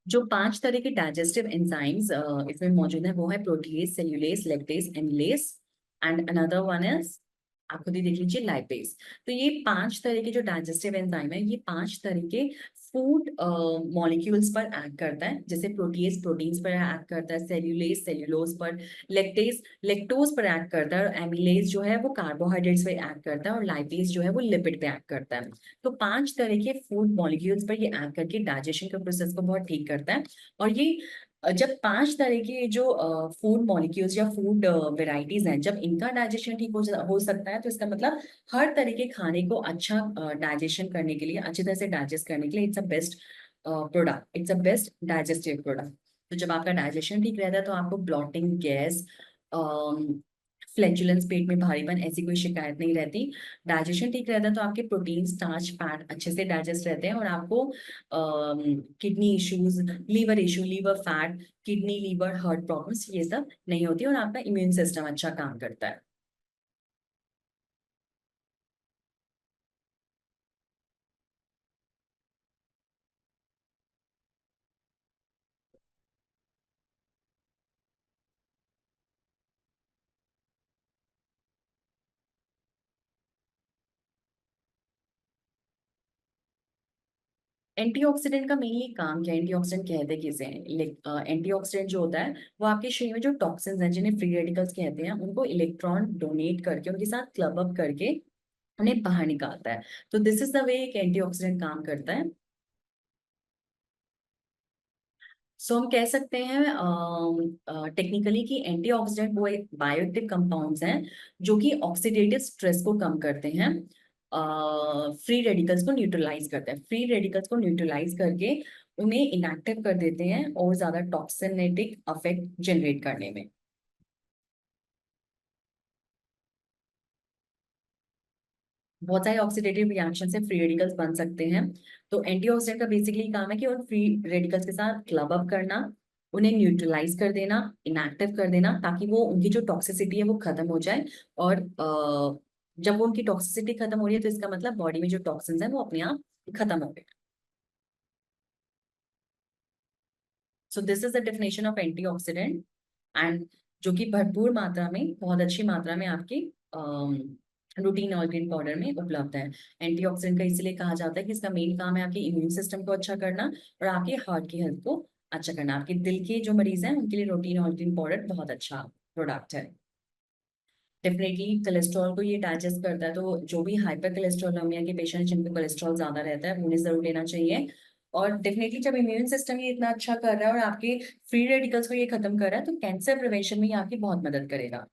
S1: जो 5 तरह के डाइजेस्टिव एंजाइम्स इसमें मौजूद है वो है protease, cellulase, lactase, amylase, and another one is आप खुद ही देख लीजिए, लाइपेज। तो ये 5 तरह के जो डाइजेस्टिव एंजाइम है, ये 5 तरह के फूड मॉलिक्यूल्स पर एक्ट करता है। जैसे प्रोटीज प्रोटीन्स पर एक्ट करता है, सेल्यूलेज सेल्यूलोज पर, लेक्टेज लेक्टोज पर एक्ट करता है, और एमिलेज जो है वो कार्बोहाइड्रेट्स पर एक्ट करता है, और लाइपेज जो है वो लिपिड पे एक्ट करता है। तो 5 तरह के फूड मॉलिक्यूल्स पर ये एक्ट करके डाइजेशन के प्रोसेस को बहुत ठीक करता है। और ये जब 5 तरह के जो फूड मॉलिक्यूल्स या फूड वेराइटीज हैं, जब इनका डाइजेशन ठीक हो सकता है, तो इसका मतलब हर तरह के खाने को अच्छा डाइजेशन करने के लिए, अच्छी तरह से डाइजेस्ट करने के लिए it's a best product, it's a best digestive product. तो जब आपका डाइजेशन ठीक रहता है तो आपको ब्लॉटिंग, गैस, फ्लैचुलेंस, पेट में भारीपन, ऐसी कोई शिकायत नहीं रहती। डाइजेशन ठीक रहता है तो आपके प्रोटीन, स्टार्च, फैट अच्छे से डाइजेस्ट रहते हैं, और आपको kidney issues, liver issue, liver fat, kidney, liver, heart problems, ये सब नहीं होती, और आपका इम्यून सिस्टम अच्छा काम करता है। एंटीऑक्सीडेंट का मेनली काम क्या है, एंटीऑक्सीडेंट कहते किसे हैं? एंटीऑक्सीडेंट जो होता है वो आपके शरीर में जो टॉक्सिन्स हैं, जिन्हें फ्री रेडिकल्स कहते हैं, उनको इलेक्ट्रॉन डोनेट करके, उनके साथ क्लब अप करके उन्हें बाहर निकालता है। तो दिस इज द वे एक एंटीऑक्सीडेंट काम करता है। सो हम कह सकते हैं टेक्निकली कि एंटीऑक्सीडेंट वो एक बायोएक्टिव कंपाउंड्स हैं जो कि ऑक्सीडेटिव स्ट्रेस को कम करते हैं, फ्री रेडिकल्स को न्यूट्रलाइज करते हैं, फ्री रेडिकल्स को न्यूट्रलाइज करके उन्हें इनएक्टिव कर देते हैं और ज्यादा टॉक्सिनेटिक अफेक्ट जनरेट करने में। बहुत सारे ऑक्सीडेटिव रिएक्शन से फ्री रेडिकल्स बन सकते हैं। तो एंटीऑक्सीडेंट का बेसिकली काम है कि उन फ्री रेडिकल्स के साथ क्लब अप करना, उन्हें न्यूट्रलाइज कर देना, इनएक्टिव कर देना, ताकि वो उनकी जो टॉक्सिसिटी है वो खत्म हो जाए। और जब वो उनकी टॉक्सिसिटी खत्म हो रही है तो इसका मतलब बॉडी में जो टॉक्सिन्स हैं वो अपने आप खत्म हो गए। So this is the definition of antioxidant. And जो कि भरपूर मात्रा में, बहुत अच्छी मात्रा में आपके रूटीन ऑर्गेन पाउडर में उपलब्ध है। एंटीऑक्सीडेंट का इसलिए कहा जाता है कि इसका मेन काम है आपके इम्यून सिस्टम को अच्छा करना और आपके हार्ट की हेल्थ को अच्छा करना। आपके दिल के जो मरीज हैं उनके लिए रूटीन ऑर्गेन पाउडर बहुत अच्छा प्रोडक्ट है। डेफिनेटली कोलेस्ट्रॉल को ये डाइजेस्ट करता है, तो जो भी हाइपर कोलेस्ट्रॉलमिया के पेशेंट जिनको कोलेस्ट्रॉल ज्यादा रहता है उन्हें जरूर लेना चाहिए। और डेफिनेटली जब इम्यून सिस्टम ये इतना अच्छा कर रहा है और आपके फ्री रेडिकल्स को ये खत्म कर रहा है, तो कैंसर प्रिवेंशन में ये आपकी बहुत मदद करेगा।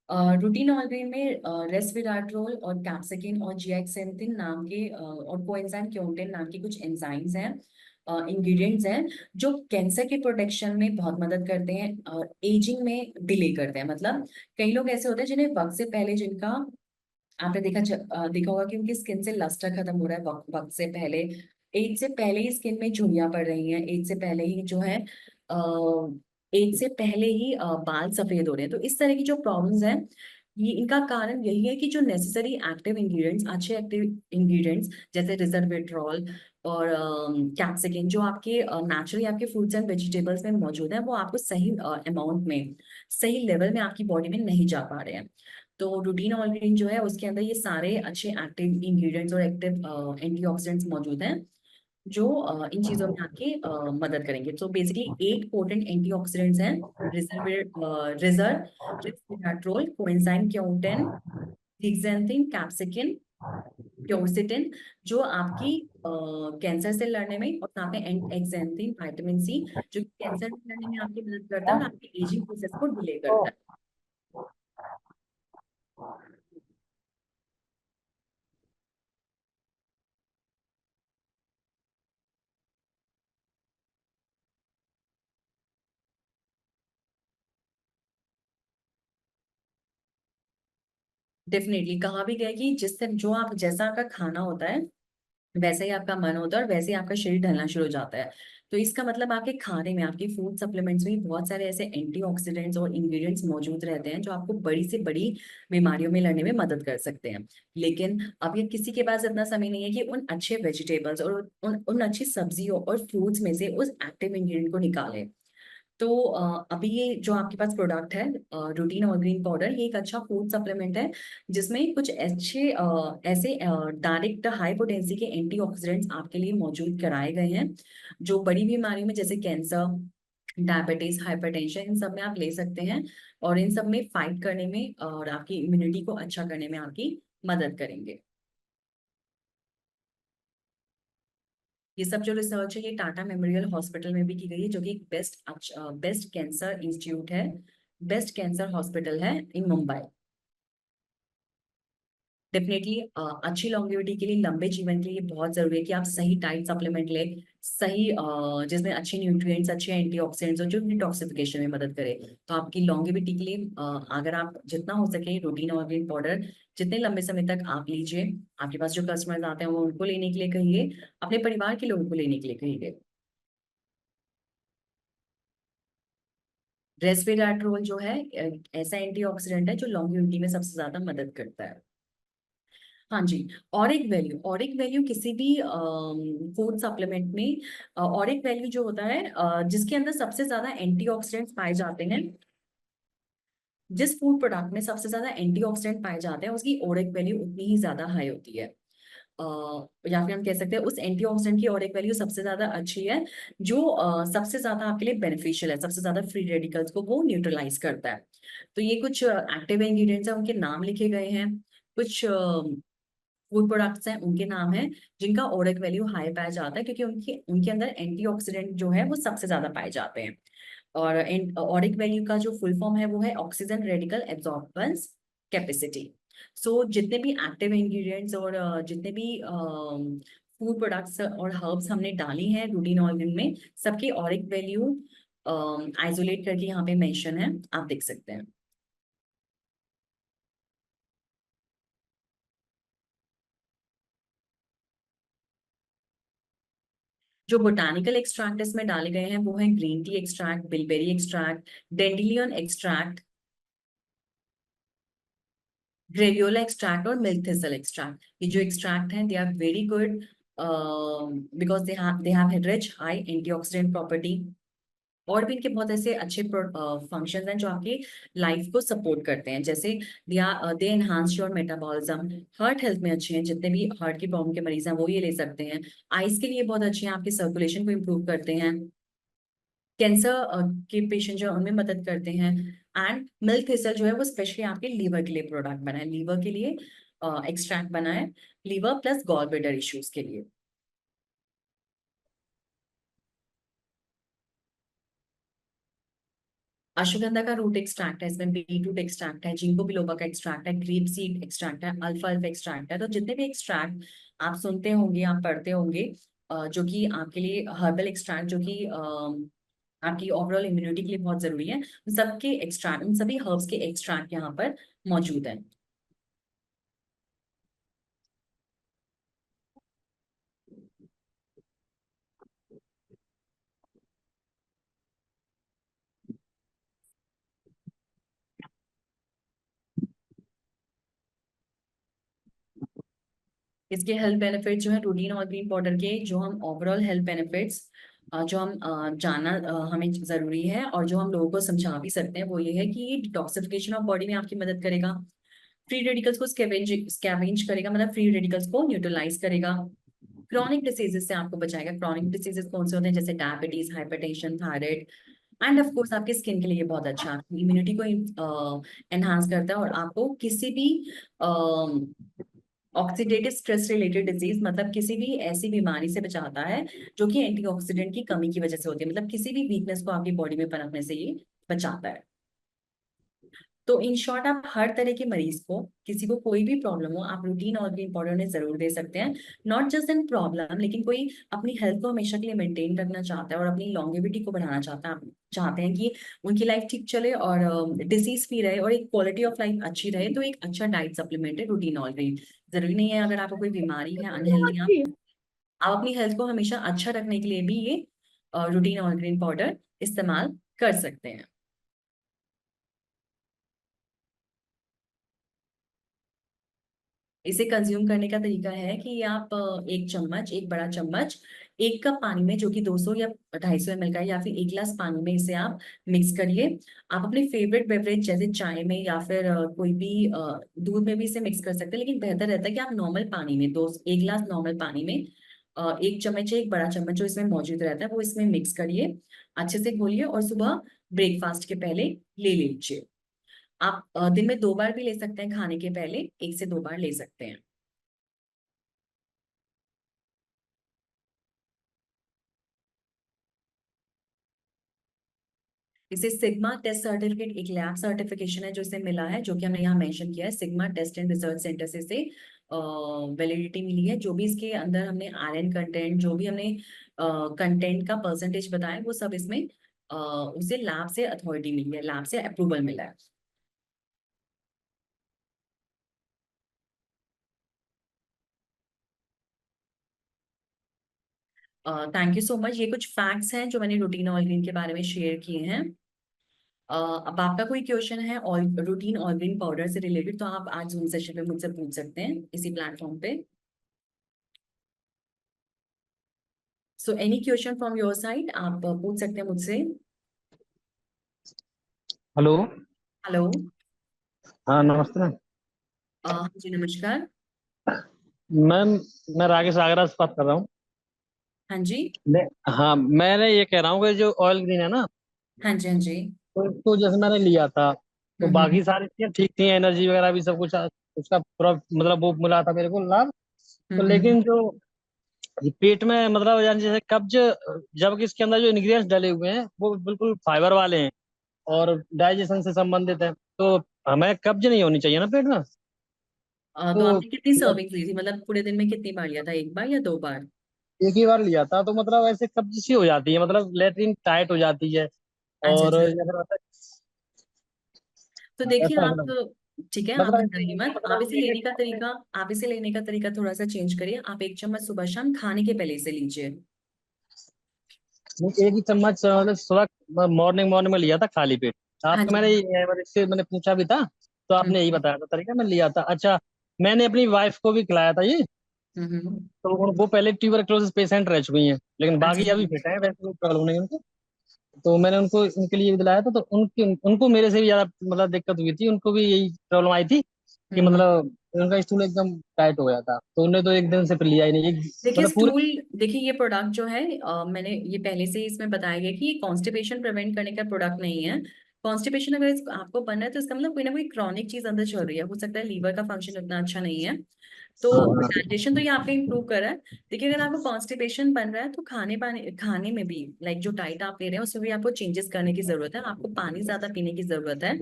S1: रूटीन ऑर्गेन में रेस्वेराट्रोल और कैप्सिकिन और जियाक्सिंथिन नाम के और कोएंजाइम क्योंटिन नाम के कुछ एंजाइम्स हैं, इंग्रेडिएंट्स हैं, जो कैंसर के प्रोटेक्शन में बहुत मदद करते हैं और एजिंग में डिले करते हैं। मतलब कई लोग ऐसे होते हैं जिन्हें वक्त से पहले, जिनका आपने देखा होगा कि उनकी स्किन से लस्टर खत्म हो रहा है वक्त से पहले, एज से पहले ही स्किन में झुर्रियां पड़ रही हैं, एज से पहले ही जो है एज से पहले ही बाल सफेद हो रहे हैं। तो इस तरह की जो प्रॉब्लम्स हैं, ये इनका कारण यही है कि जो नेसेसरी एक्टिव इंग्रेडिएंट्स, अच्छे एक्टिव इंग्रेडिएंट्स जैसे रिसर्वेट्रॉल और कैप्सिकिन, जो आपके नेचुरली आपके फ्रूट्स एंड वेजिटेबल्स में मौजूद है, वो आपको सही अमाउंट में, सही लेवल में आपकी बॉडी में नहीं जा पा रहे हैं। तो रूटीन ऑर्गेनिक जो है उसके अंदर ये सारे अच्छे एक्टिव इंग्रेडिएंट्स और एक्टिव एंटीऑक्सीडेंट्स मौजूद हैं, जो इन चीजों में आपकी मदद करेंगे। तो बेसिकली 8 पोटेंट एंटीऑक्सीडेंट्स हैं, रिजर्वेट्रोल, कोएंजाइम क्योंटिन, zeaxanthin, कैप्सिकिन, क्योर्सिटिन, जो आपकी कैंसर से लड़ने में, और यहाँ पे एक्जेंथिन, विटामिन सी, जो कैंसर से लड़ने में आपकी मदद करता है और आपकी एजिंग प्रोसेस को डिले करता है। डेफिनेटली कहा भी गया है कि जिससे जो आप, जैसा आपका खाना होता है वैसे ही आपका मन होता है और वैसे ही आपका शरीर ढलना शुरू हो जाता है। तो इसका मतलब आपके खाने में, आपके फूड सप्लीमेंट्स में बहुत सारे ऐसे एंटीऑक्सीडेंट्स और इंग्रेडिएंट्स मौजूद रहते हैं जो आपको बड़ी से बड़ी बीमारियों में लड़ने में मदद कर सकते हैं। लेकिन अब ये किसी के पास इतना समय नहीं है कि उन अच्छे वेजिटेबल्स और उन अच्छी सब्जियों और फ्रूट्स में से उस एक्टिव इंग्रेडिएंट को निकाले। तो अभी ये जो आपके पास प्रोडक्ट है रूटीन ऑल ग्रीन पाउडर, ये एक अच्छा फूड सप्लीमेंट है जिसमें कुछ अच्छे ऐसे डायरेक्ट हाई पोटेंसी के एंटीऑक्सीडेंट्स आपके लिए मौजूद कराए गए हैं, जो बड़ी बीमारियों में जैसे कैंसर, डायबिटीज, हाइपरटेंशन, इन सब में आप ले सकते हैं और इन सब में फाइट करने में और आपकी इम्यूनिटी को अच्छा करने में आपकी मदद करेंगे। ये सब जो रिसर्च है ये टाटा मेमोरियल हॉस्पिटल में भी की गई है, जो कि एक बेस्ट कैंसर इंस्टीट्यूट है, बेस्ट कैंसर हॉस्पिटल है इन मुंबई। डेफिनेटली अच्छी लॉन्गेविटी के लिए, लंबे जीवन के लिए बहुत जरूरी है कि आप सही डाइट सप्लीमेंट ले, सही जिसमें अच्छे न्यूट्रिएंट्स, अच्छे एंटीऑक्सीडेंट्स और जो डिटॉक्सिफिकेशन में मदद करे। तो आपकी लॉन्गेविटी के लिए अगर आप जितना हो सके रूटीन ऑर्गेनिक पाउडर जितने लंबे समय तक आप लीजिए। आपके पास जो कस्टमर्स आते हैं वो उनको लेने के लिए कहिए, अपने परिवार के लोगों को लेने के लिए कहिए। रेस्वेराट्रोल जो है ऐसा एंटीऑक्सीडेंट है जो लॉन्गेविटी में सबसे ज्यादा मदद करता है। हाँ जी। और एक वैल्यू किसी भी फूड सप्लीमेंट में और एक वैल्यू जो होता है जिसके अंदर सबसे ज्यादा एंटीऑक्सीडेंट्स पाए जाते हैं, जिस फूड प्रोडक्ट में सबसे ज्यादा एंटीऑक्सीडेंट पाए जाते हैं उसकी ओरिक वैल्यू उतनी ही ज्यादा हाई होती है। या फिर हम कह सकते हैं उस एंटीऑक्सीडेंट की ओरिक वैल्यू सबसे ज्यादा अच्छी है जो सबसे ज्यादा आपके लिए बेनिफिशियल है, सबसे ज्यादा फ्री रेडिकल्स को वो न्यूट्रलाइज करता है। तो ये कुछ एक्टिव इंग्रेडिएंट्स हैं, उनके नाम लिखे गए हैं। कुछ फूड प्रोडक्ट्स हैं उनके नाम हैं जिनका ओरिक वैल्यू हाई पाया जाता है, क्योंकि उनके उनके अंदर एंटीऑक्सीडेंट जो है वो सबसे ज्यादा पाए जाते हैं। और ओरिक वैल्यू का जो फुल फॉर्म है वो है ऑक्सीजन रेडिकल एब्जॉर्बेंस कैपेसिटी। सो जितने भी एक्टिव इंग्रेडिएंट्स और जितने भी फूड प्रोडक्ट्स और हर्ब्स हमने डाली हैं रूटीन ऑर्गन में, सबकी ओरिक वैल्यू आइसोलेट करके यहाँ पे मेंशन है, आप देख सकते हैं। जो बोटानिकल एक्सट्रैक्ट इसमें डाले गए हैं वो है green tea extract, bilberry extract, dandelion extract, graviola extract और मिल्क थिसल एक्सट्रैक्ट। ये जो एक्सट्रैक्ट हैं they are very good because they have rich high antioxidant property. और भी इनके बहुत ऐसे अच्छे फंक्शंस हैं जो आपकी लाइफ को सपोर्ट करते हैं, जैसे they enhance your metabolism, heart health में अच्छे हैं, जितने भी हार्ट की प्रॉब्लम के मरीज हैं वो ये ले सकते हैं। आइज के लिए बहुत अच्छे हैं, आपके सर्कुलेशन को इम्प्रूव करते हैं। कैंसर के पेशेंट जो हैं, उनमें मदद करते हैं। एंड मिल्क थिसल जो है वो स्पेशली आपके लीवर के लिए प्रोडक्ट बना है, लीवर के लिए एक्सट्रैक्ट बना है, liver plus gall bladder issues के लिए। अश्वगंधा का रूट एक्सट्रैक्ट है, इसमें बीटरूट एक्सट्रैक्ट है, जिंको बिलोबा का एक्सट्रैक्ट है, ग्रेप सीड एक्सट्रैक्ट है, अल्फा अल्फा एक्सट्रैक्ट है। तो जितने भी एक्सट्रैक्ट आप सुनते होंगे, आप पढ़ते होंगे जो कि आपके लिए हर्बल एक्सट्रैक्ट, जो कि आपकी ओवरऑल इम्यूनिटी के लिए बहुत जरूरी है, उन सबके एक्सट्रैक्ट, उन सभी हर्ब्स के एक्सट्रैक्ट यहाँ पर मौजूद है। इसके हेल्थ बेनिफिट जो है रूटीन और ग्रीन पाउडर के, जो हम ओवरऑल हेल्थ बेनिफिट्स जो हम जानना हमें जरूरी है और जो हम लोगों को समझा भी सकते हैं, वो ये है कि ये डिटॉक्सिफिकेशन ऑफ बॉडी में आपकी मदद करेगा, फ्री रेडिकल्स को स्कैवेंज करेगा, मतलब फ्री रेडिकल्स को न्यूट्रलाइज करेगा, क्रॉनिक डिसीजेस से आपको बचाएगा। क्रॉनिक डिसीजेस कौन से होते हैं, जैसे diabetes, hypertension, thyroid. End of course आपके स्किन के लिए ये बहुत अच्छा है, आपकी इम्यूनिटी को एनहांस करता है और आपको किसी भी ऑक्सीडेटिव स्ट्रेस रिलेटेड डिजीज, मतलब किसी भी ऐसी बीमारी से बचाता है जो कि एंटीऑक्सीडेंट की कमी की वजह से होती है, मतलब किसी भी वीकनेस को आपकी बॉडी में पनपने से ये बचाता है। तो इन शॉर्ट आप हर तरह के मरीज को, किसी को कोई भी प्रॉब्लम हो, आप रूटीन और ग्रीन पाउडर ने जरूर दे सकते हैं। नॉट जस्ट इन प्रॉब्लम, लेकिन कोई अपनी हेल्थ को हमेशा के लिए मेंटेन रखना चाहता है और अपनी लॉन्गेविटी को बढ़ाना चाहता है, आप चाहते हैं कि उनकी लाइफ ठीक चले और डिसीज फ्री रहे और एक क्वालिटी ऑफ लाइफ अच्छी रहे, तो एक अच्छा डाइट सप्लीमेंट है रूटीन ऑल ग्रीन। जरूरी नहीं है अगर आपको कोई बीमारी है, अनहेल्दी, आप अपनी हेल्थ को हमेशा अच्छा रखने के लिए भी ये रूटीन ऑल ग्रीन पाउडर इस्तेमाल कर सकते हैं। इसे कंज्यूम करने का तरीका है कि आप एक चम्मच, एक बड़ा चम्मच, एक कप पानी में, जो कि 200 या 250 ml का है, या फिर एक गिलास पानी में इसे आप मिक्स करिए। आप अपने फेवरेट बेवरेज जैसे चाय में या फिर कोई भी दूध में भी इसे मिक्स कर सकते हैं, लेकिन बेहतर रहता है कि आप नॉर्मल पानी में, दो एक गिलास नॉर्मल पानी में एक चम्मच या एक बड़ा चम्मच जो इसमें मौजूद रहता है वो इसमें मिक्स करिए, अच्छे से घोलिए और सुबह ब्रेकफास्ट के पहले ले लीजिए। आप दिन में 2 बार भी ले सकते हैं, खाने के पहले 1 से 2 बार ले सकते हैं। इसे सिग्मा टेस्ट सर्टिफिकेट, एक लैब सर्टिफिकेशन है जो इसे मिला है, जो कि हमने यहाँ मेंशन किया है, sigma test and research centre से इसे वैलिडिटी मिली है। जो भी इसके अंदर हमने आयरन कंटेंट, जो भी हमने कंटेंट का परसेंटेज बताया, वो सब इसमें उसे लैब से अथॉरिटी मिली है, लैब से अप्रूवल मिला है। Thank you so much. ये कुछ फैक्ट्स हैं जो मैंने रूटीन ऑयल ग्रीन के बारे में शेयर किए हैं। अब आपका कोई क्वेश्चन है oil routine oil green powder से रिलेटेड, तो आप आज जूम सेशन पे मुझसे पूछ सकते हैं इसी प्लेटफॉर्म पे। So any question from your side, आप पूछ सकते हैं मुझसे।
S2: हेलो।
S1: हेलो।
S2: हाँ, नमस्ते मैम।
S1: हाँ जी, नमस्कार।
S2: मैम, मैं राकेश आगरा से बात कर रहा हूँ।
S1: हाँ जी।
S2: मैं हाँ, मैंने ये कह रहा हूँ कि जो ऑयल ग्रीन है ना,
S1: हाँ जी। हाँ जी।
S2: तो इसको जैसे मैंने लिया था, तो
S1: हम्म।
S2: बाकी सारी चीजें ठीक थी, एनर्जी वगैरह भी सब कुछ उसका पूरा मतलब वो मिला था मेरे को लाभ। तो
S1: हम्म।
S2: लेकिन जो ये पेट में मतलब यानी जैसे कब्ज, जबकि इसके अंदर जो इंग्रेडिएंट्स डले हुए हैं वो बिल्कुल फाइबर वाले हैं और डाइजेशन से संबंधित है, तो हमें कब्ज नहीं होनी चाहिए ना पेट में।
S1: तो
S2: तो
S1: आपने कितनी
S2: मतलब
S1: सर्विंग ली थी, मतलब पूरे दिन में कितनी बार लिया था, एक बार या 2 बार?
S2: एक ही बार लिया था, तो मतलब ऐसे कब्ज सी हो जाती है, मतलब लेटरिन टाइट हो जाती है।
S1: अच्छा
S2: और
S1: अच्छा।
S2: या फिर
S1: तो देखिए
S2: ऐसा
S1: आप,
S2: मतलब
S1: ठीक है, आप
S2: मतलब ऐसे
S1: घबराइए मत।
S2: मतलब एक एक
S1: आप इसे लेने का तरीका थोड़ा सा चेंज करिए। आप एक चम्मच सुबह शाम खाने के पहले इसे लीजिए।
S2: एक ही चम्मच मतलब सुबह मॉर्निंग मॉर्निंग में लिया था खाली पेट।
S1: हाँ
S2: आपको
S1: जी।
S2: मतलब इससे मैंने पूछा भी था, तो आपने यही
S1: हम्म।
S2: बताया था तरीका, मैं लिया था। अच्छा, मैंने अपनी वाइफ को भी खिलाया था ये,
S1: हम्म।
S2: तो वो पहले ट्यूबरक्लोसिस पेशेंट रह चुकी हैं, लेकिन
S1: अच्छा
S2: बाकी अभी
S1: अच्छा।
S2: फिट है, वैसे कोई प्रॉब्लम नहीं उनको। तो मैंने उनको उनके लिए भी दिलाया था, तो उनको मेरे से भी ज्यादा मतलब दिक्कत हुई थी, उनको भी यही प्रॉब्लम आई थी कि
S1: हम्म।
S2: मतलब उनका स्टूल एकदम टाइट हो गया था, तो उन्हें तो एक दिन से फिर लिया ही नहीं, एक
S1: देखिए
S2: मतलब पूरे।
S1: स्टूल, देखिए ये प्रोडक्ट जो है, मैंने ये पहले से ही इसमें बताया गया कि ये कॉन्स्टिपेशन प्रिवेंट करने का प्रोडक्ट नहीं है। कॉन्स्टिपेशन अगर आपको बनना है तो इसका मतलब कोई ना कोई क्रॉनिक चीज अंदर चल रही है, हो सकता है लीवर का फंक्शन उतना अच्छा नहीं है। तो डाइजेशन तो ये आपका इंप्रूव कर रहा है। देखिए अगर आपको कॉन्स्टिपेशन बन रहा है तो खाने में भी, लाइक जो डाइट आप ले रहे हैं उसमें भी आपको चेंजेस करने की जरूरत है। आपको पानी ज्यादा पीने की जरूरत है,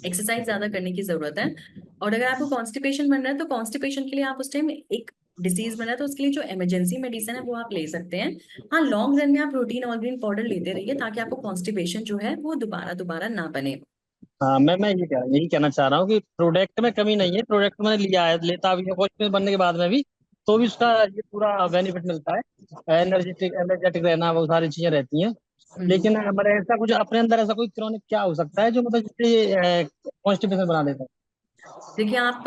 S1: एक्सरसाइज ज्यादा करने की जरूरत है। और अगर आपको कॉन्स्टिपेशन बन रहा है तो कॉन्स्टिपेशन के लिए आप उस टाइम, एक डिसीज बना है तो उसके लिए जो इमरजेंसी मेडिसिन है वो आप ले सकते हैं। हाँ, लॉन्ग रन में आप प्रोटीन ऑल ग्रीन पाउडर लेते रहिए ताकि आपको कॉन्स्टिपेशन जो है वो दोबारा दोबारा ना बने।
S2: हाँ, मैं यही कहना चाह रहा हूँ कि प्रोडक्ट में कमी नहीं है, प्रोडक्ट मैंने लिया है, लेता भी है हॉस्पिटल बनने के बाद में भी, तो भी उसका ये पूरा बेनिफिट मिलता है, एनर्जेटिक एनर्जेटिक रहना, वो सारी चीजें रहती हैं।
S1: हम्म।
S2: लेकिन हमारे ऐसा कुछ अपने अंदर ऐसा कोई क्रॉनिक क्या हो सकता है जो मतलब जिससे कॉन्स्टिपेशन बना देता है।
S1: देखिए आप,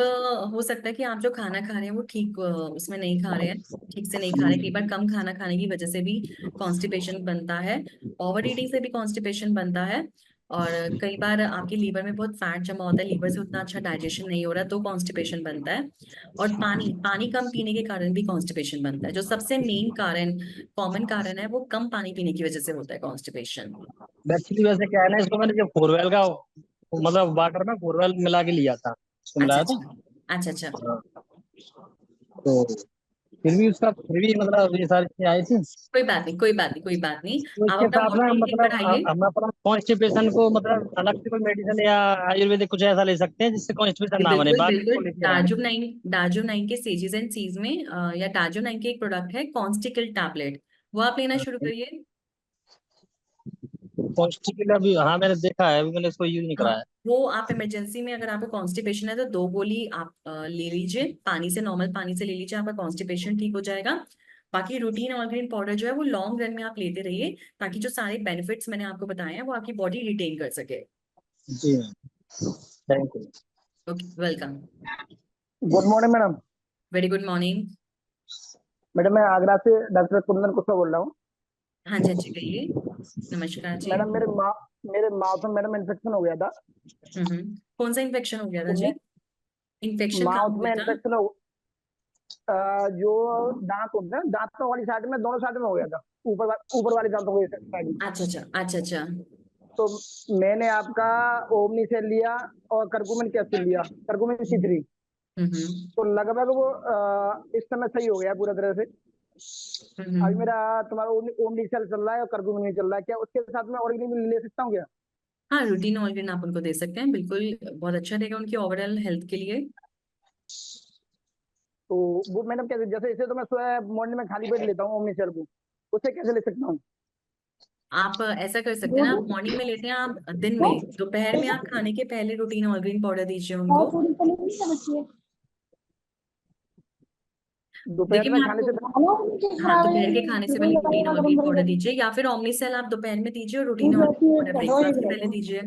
S1: हो सकता है कि आप जो खाना खा रहे हैं वो ठीक उसमें नहीं खा रहे हैं, ठीक से नहीं खा रहे। कई बार कम खाना खाने की वजह से भी कॉन्स्टिपेशन बनता है, ओवर ईटिंग से भी कॉन्स्टिपेशन बनता है। और कई बार आपके लीवर में बहुत फैट जमा होता है, लीवर से उतना अच्छा डाइजेशन नहीं हो रहा तो कॉन्स्टिपेशन बनता है। और पानी पानी कम पीने के कारण भी कॉन्स्टिपेशन बनता है। जो सबसे मेन कारण, कॉमन कारण है, वो कम पानी पीने की वजह से होता है कॉन्स्टिपेशन।
S2: एक्चुअली वैसे क्या है ना, इसको मैंने जब बोरवेल का मतलब वाटर में बोरवेल मिला के लिया था, इसको
S1: अच्छा
S2: मिलाया था।
S1: अच्छा। अच्छा अच्छा।
S2: हाँ, तो फिर भी मतलब ये सारी चीजें आई थी।
S1: कोई बात नहीं, कोई बात नहीं, कोई बात नहीं।
S2: तो
S1: आप
S2: इसके
S1: अपना
S2: साथ ना
S1: मॉर्निंग इंटेक
S2: मतलब
S1: बढ़ाइए।
S2: हम अपना कॉन्स्टिपेशन को मतलब अलग से कोई मेडिसिन या आयुर्वेदिक कुछ ऐसा ले सकते हैं जिससे कॉन्स्टिपेशन ना बने,
S1: बिल्कुल
S2: बाकी
S1: बिल्कुल।
S2: को लेते रहना।
S1: डार्जो नाइन के सेजेस एंड सीज में या डार्जो नाइन के एक प्रोडक्ट है कॉन्स्टिकल टैबलेट, वो आप लेना शुरू करिए।
S2: कॉन्स्टिपेशन भी हाँ मैंने देखा है, अभी मैंने इसको यूज नहीं
S1: हाँ,
S2: कराया।
S1: वो आप इमरजेंसी में, अगर आपको कॉन्स्टिपेशन है तो 2 गोली आप ले लीजिए, पानी से, नॉर्मल पानी से ले लीजिए, आपका कॉन्स्टिपेशन ठीक हो जाएगा। बाकी रूटीन ऑल ग्रीन पाउडर जो है वो लॉन्ग रन में आप लेते रहिए, ताकि जो सारे बेनिफिट्स मैंने आपको बताए हैं वो आपकी बॉडी रिटेन कर सके।
S2: जी ma'am, thank you.
S1: Okay, welcome.
S3: Good morning madam.
S1: Very good morning.
S3: Madam मैं आगरा से डॉक्टर कुंदन कुशवाहा बोल रहा हूँ।
S1: हाँ जी, हाँ जी, कहिए। नमस्कार जी।
S3: मैडम मेरे माउथ में मैडम इन्फेक्शन हो गया था।
S1: कौन सा इन्फेक्शन हो गया था
S3: तो
S1: जी?
S3: मैं
S1: इन्फेक्शन कहाँ
S3: माउथ
S1: हुआ
S3: में
S1: था?
S3: इन्फेक्शन हो जो दांत होते हैं ना, दांतों वाली साइड में, दोनों साइड में हो गया था। ऊपर वाले दांतों की साइड में।
S1: अच्छा अच्छा अच्छा अच्छा।
S3: तो मैंने आपका ओमनी सेल लिया और करकुमिन कैप्सूल लिया, करकुमिन C3।
S1: हम्म
S3: तो लगभग वो इस समय सही हो गया पूरा तरह से। अभी मेरा तुम्हारा ओमनी सेल चल रहा है और करकुमिन नहीं चल रहा है। क्या उसके साथ में ऑर्गेनिक ले सकता हूँ क्या?
S1: हाँ, रूटीन ऑर्गन आप उनको दे सकते हैं, बिल्कुल बहुत अच्छा रहेगा उनकी ओवरऑल हेल्थ के लिए।
S3: तो वो मैडम कैसे, जैसे इसे तो मैं सुबह मॉर्निंग में खाली पेट लेता हूँ ओमनी सेल को, उसे कैसे ले सकता हूँ?
S1: आप ऐसा कर सकते हैं ना, आप मॉर्निंग में लेते हैं, आप दिन में दोपहर में आप खाने के पहले रूटीन ऑर्गन पाउडर दीजिए उनको।
S3: दोपहर
S1: देखिए
S3: में
S1: मैं
S3: खाने
S1: आपको,
S3: से
S1: हाँ, दोपहर के खाने से पहले रूटीन ऑर्गन पाउडर दीजिए, या फिर ऑमनीसेल आप दोपहर में दीजिए और रूटीन ऑर्गन पाउडर ब्रेकफास्ट से पहले दीजिए।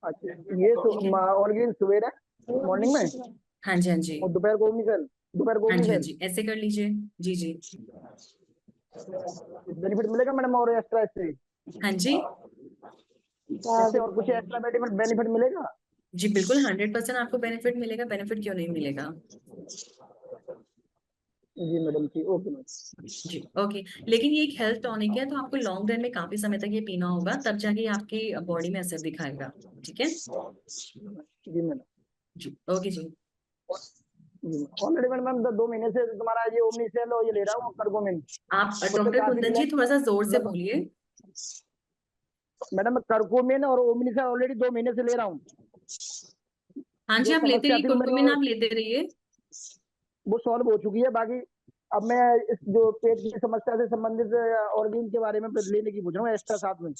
S3: अच्छा, ये
S1: ठीक है।
S3: ऑर्गेनिक सवेरे मॉर्निंग में
S1: हाँ जी, हाँ जी,
S3: और दोपहर को
S1: हाँ
S3: ओमनी
S1: जी, हाँ
S3: सेल।
S1: जी, ऐसे कर लीजिए। जी जी।
S3: बेनिफिट मिलेगा मैडम और एक्स्ट्रा इससे?
S1: हाँ जी,
S3: इससे और कुछ एक्स्ट्रा बेनिफिट बेनिफिट मिलेगा?
S1: जी बिल्कुल 100% आपको बेनिफिट मिलेगा, बेनिफिट क्यों नहीं मिलेगा।
S3: जी मैडम जी, ओके मैडम।
S1: जी ओके। लेकिन ये एक हेल्थ टॉनिक है, तो आपको लॉन्ग रन में काफी समय तक ये पीना होगा, तब जाके ये आपकी बॉडी में असर दिखाएगा। ठीक है।
S3: जी मैडम।
S1: जी ओके जी।
S3: ऑलरेडी मैडम 2 महीने से तुम्हारा ये ओमनी सेल और ये ले रहा हूँ करकोमिन।
S1: आप
S3: उससे
S1: डॉक्टर
S3: काफी
S1: कुंदन जी
S3: रिलैक्स
S1: थोड़ा सा जोर से
S3: मतलब
S1: बोलिए।
S3: मैडम करकोमिन और ओमनी सेल ऑलरेडी 2 महीने से ले रहा हूँ।
S1: हाँ जी,
S3: जो
S1: आप लेते
S3: समस्या
S1: रहिए,
S3: थी वो मेरी
S1: कुरकुमिन आप लेते रहिए।
S3: वो सॉल्व हो चुकी है। बाकी अब मैं इस जो पेट की समस्या से संबंधित ऑर्गेन के बारे में लेने की पूछ रहा हूँ एक्स्ट्रा साथ में।